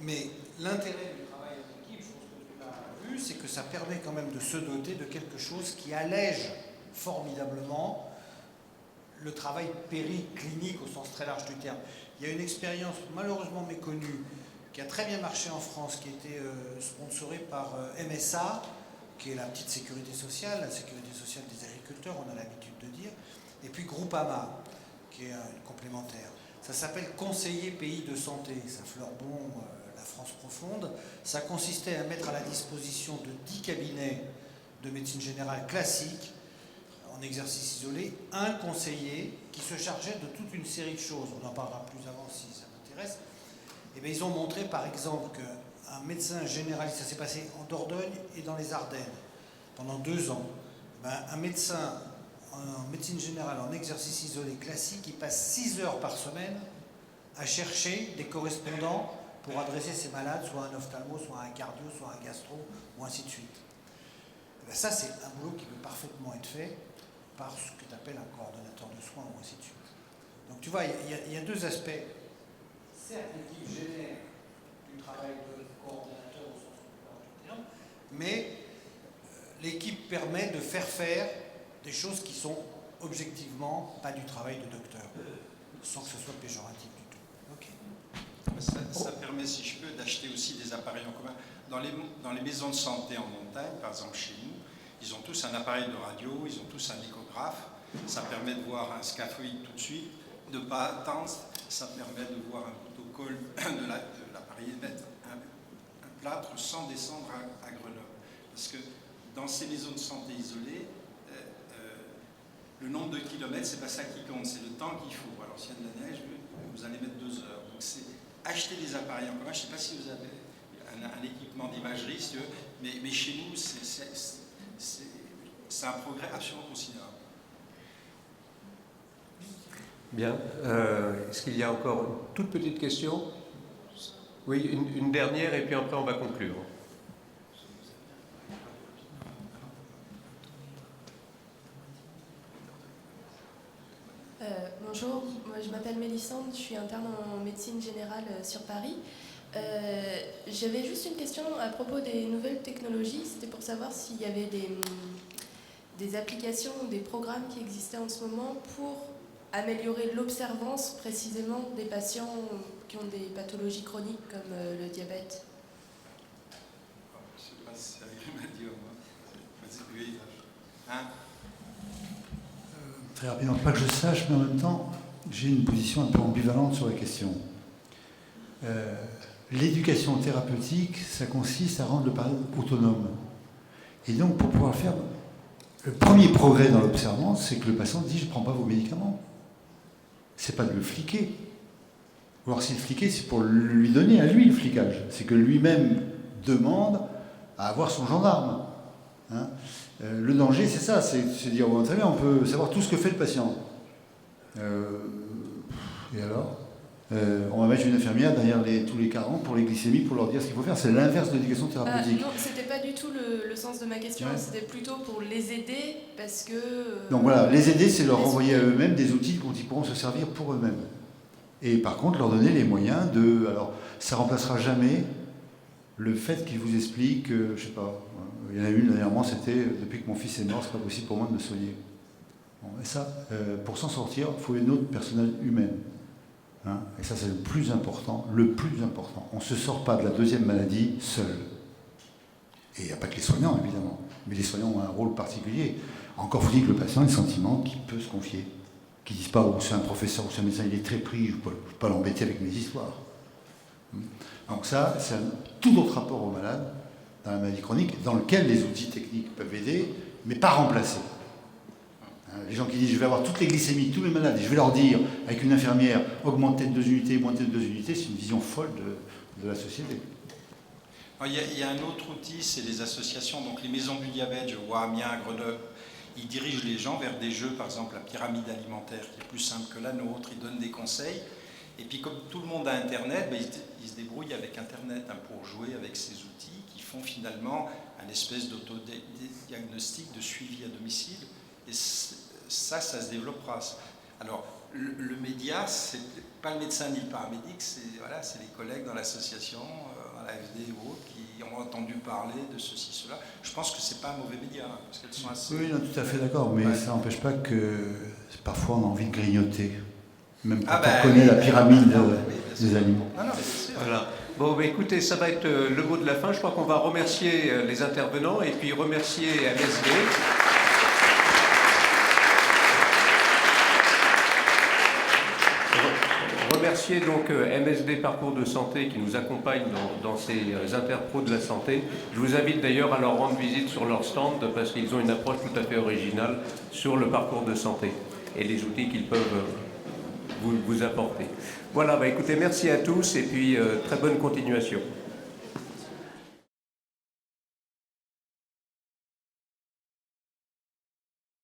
Mais l'intérêt du travail en équipe, je pense que tu l'as vu, c'est que ça permet quand même de se doter de quelque chose qui allège formidablement le travail périclinique au sens très large du terme. Il y a une expérience malheureusement méconnue qui a très bien marché en France, qui a été sponsorée par MSA, qui est la petite sécurité sociale, la sécurité sociale des agriculteurs, on a l'habitude de dire, et puis Groupama, qui est une complémentaire. Ça s'appelle Conseiller pays de santé, ça fleure bon la France profonde. Ça consistait à mettre à la disposition de 10 cabinets de médecine générale classique, en exercice isolé, un conseiller qui se chargeait de toute une série de choses. On en parlera plus avant si ça m'intéresse. Et bien, ils ont montré par exemple qu'un médecin généraliste, ça s'est passé en Dordogne et dans les Ardennes pendant 2 ans. Un médecin en médecine générale en exercice isolé classique, il passe 6 heures par semaine à chercher des correspondants pour adresser ses malades, soit un ophtalmo, soit un cardio, soit un gastro, ou ainsi de suite. Et ça, c'est un boulot qui peut parfaitement être fait par ce que tu appelles un coordonnateur de soins, ou ainsi de suite. Donc tu vois, il y a 2 aspects. Certes, l'équipe génère du travail de coordonnateur au sens du terme, mais l'équipe permet de faire des choses qui sont objectivement pas du travail de docteur, sans que ce soit péjoratif du tout. Okay. Ça permet, si je peux, d'acheter aussi des appareils en commun. Dans les maisons de santé en montagne, par exemple chez nous, ils ont tous un appareil de radio, ils ont tous un échographe. Ça permet de voir un scaphoïde tout de suite, de ne pas attendre. Ça permet de voir un protocole de l'appareil et mettre un plâtre sans descendre à Grenoble. Parce que dans ces maisons de santé isolées, le nombre de kilomètres, c'est pas ça qui compte, c'est le temps qu'il faut. Alors s'il y a de la neige, vous allez mettre 2 heures. Donc c'est acheter des appareils en commun. Je ne sais pas si vous avez un équipement d'imagerie, si mais chez nous, c'est un progrès absolument considérable. Bien. Est-ce qu'il y a encore une toute petite question ? Oui, une dernière et puis après on va conclure. Bonjour, moi je m'appelle Mélissande, je suis interne en médecine générale sur Paris. J'avais juste une question à propos des nouvelles technologies, c'était pour savoir s'il y avait des applications ou des programmes qui existaient en ce moment pour améliorer l'observance précisément des patients qui ont des pathologies chroniques comme le diabète. Je ne sais pas si ça m'a dit au moins. Oui. Hein? Très rapidement, pas que je sache, mais en même temps, j'ai une position un peu ambivalente sur la question. L'éducation thérapeutique, ça consiste à rendre le patient autonome. Et donc, pour pouvoir faire... Le premier progrès dans l'observance, c'est que le patient dit « je ne prends pas vos médicaments ». C'est pas de le fliquer. Ou alors, si le fliquer, c'est pour lui donner à lui le flicage. C'est que lui-même demande à avoir son gendarme. Hein. Le danger, c'est ça, c'est dire, bon, très bien, on peut savoir tout ce que fait le patient. Et alors on va mettre une infirmière derrière tous les 40 pour les glycémies, pour leur dire ce qu'il faut faire. C'est l'inverse de l'éducation thérapeutique. Non, c'était pas du tout le sens de ma question, ouais. C'était plutôt pour les aider, parce que... Donc voilà, les aider, c'est leur envoyer à eux-mêmes des outils dont ils pourront se servir pour eux-mêmes. Et par contre, leur donner les moyens de... Alors, ça remplacera jamais le fait qu'ils vous expliquent, je sais pas, il y en a une dernièrement, c'était depuis que mon fils est mort, c'est pas possible pour moi de me soigner. Bon, et ça, pour s'en sortir, il faut une autre personnel humaine. Hein, et ça, c'est le plus important, le plus important. On ne se sort pas de la deuxième maladie seul. Et il n'y a pas que les soignants, évidemment. Mais les soignants ont un rôle particulier. Encore faut-il que le patient ait le sentiment qu'il peut se confier. Qu'il ne dise pas, oh, c'est un professeur ou c'est un médecin, il est très pris, je ne vais pas l'embêter avec mes histoires. Donc ça, c'est un tout autre rapport au malade dans la maladie chronique, dans lequel les outils techniques peuvent aider, mais pas remplacer. Les gens qui disent je vais avoir toutes les glycémies, tous les malades, et je vais leur dire, avec une infirmière, augmenter de 2 unités, monter de 2 unités, c'est une vision folle de la société. Il y a un autre outil, c'est les associations. Donc les maisons du diabète, je vois Amiens, à Grenoble, ils dirigent les gens vers des jeux, par exemple la pyramide alimentaire, qui est plus simple que la nôtre, ils donnent des conseils. Et puis comme tout le monde a Internet, ils se débrouillent avec Internet pour jouer avec ces outils qui font finalement un espèce d'autodiagnostic de suivi à domicile. Et ça se développera. Alors, le média, c'est pas le médecin ni le paramédic, c'est les collègues dans l'association, à l'AFD ou autres, qui ont entendu parler de ceci, cela. Je pense que c'est pas un mauvais média, parce qu'elles sont assez... Oui, non, tout à fait d'accord, mais ça n'empêche pas que parfois on a envie de grignoter, même quand on connaît la pyramide des aliments. Non, mais c'est sûr. Voilà. Bon, écoutez, ça va être le mot de la fin. Je crois qu'on va remercier les intervenants et puis remercier MSD. Remercier donc MSD Parcours de Santé qui nous accompagne dans ces interpros de la santé. Je vous invite d'ailleurs à leur rendre visite sur leur stand parce qu'ils ont une approche tout à fait originale sur le parcours de santé et les outils qu'ils peuvent vous apporter. Voilà, écoutez, merci à tous et puis très bonne continuation.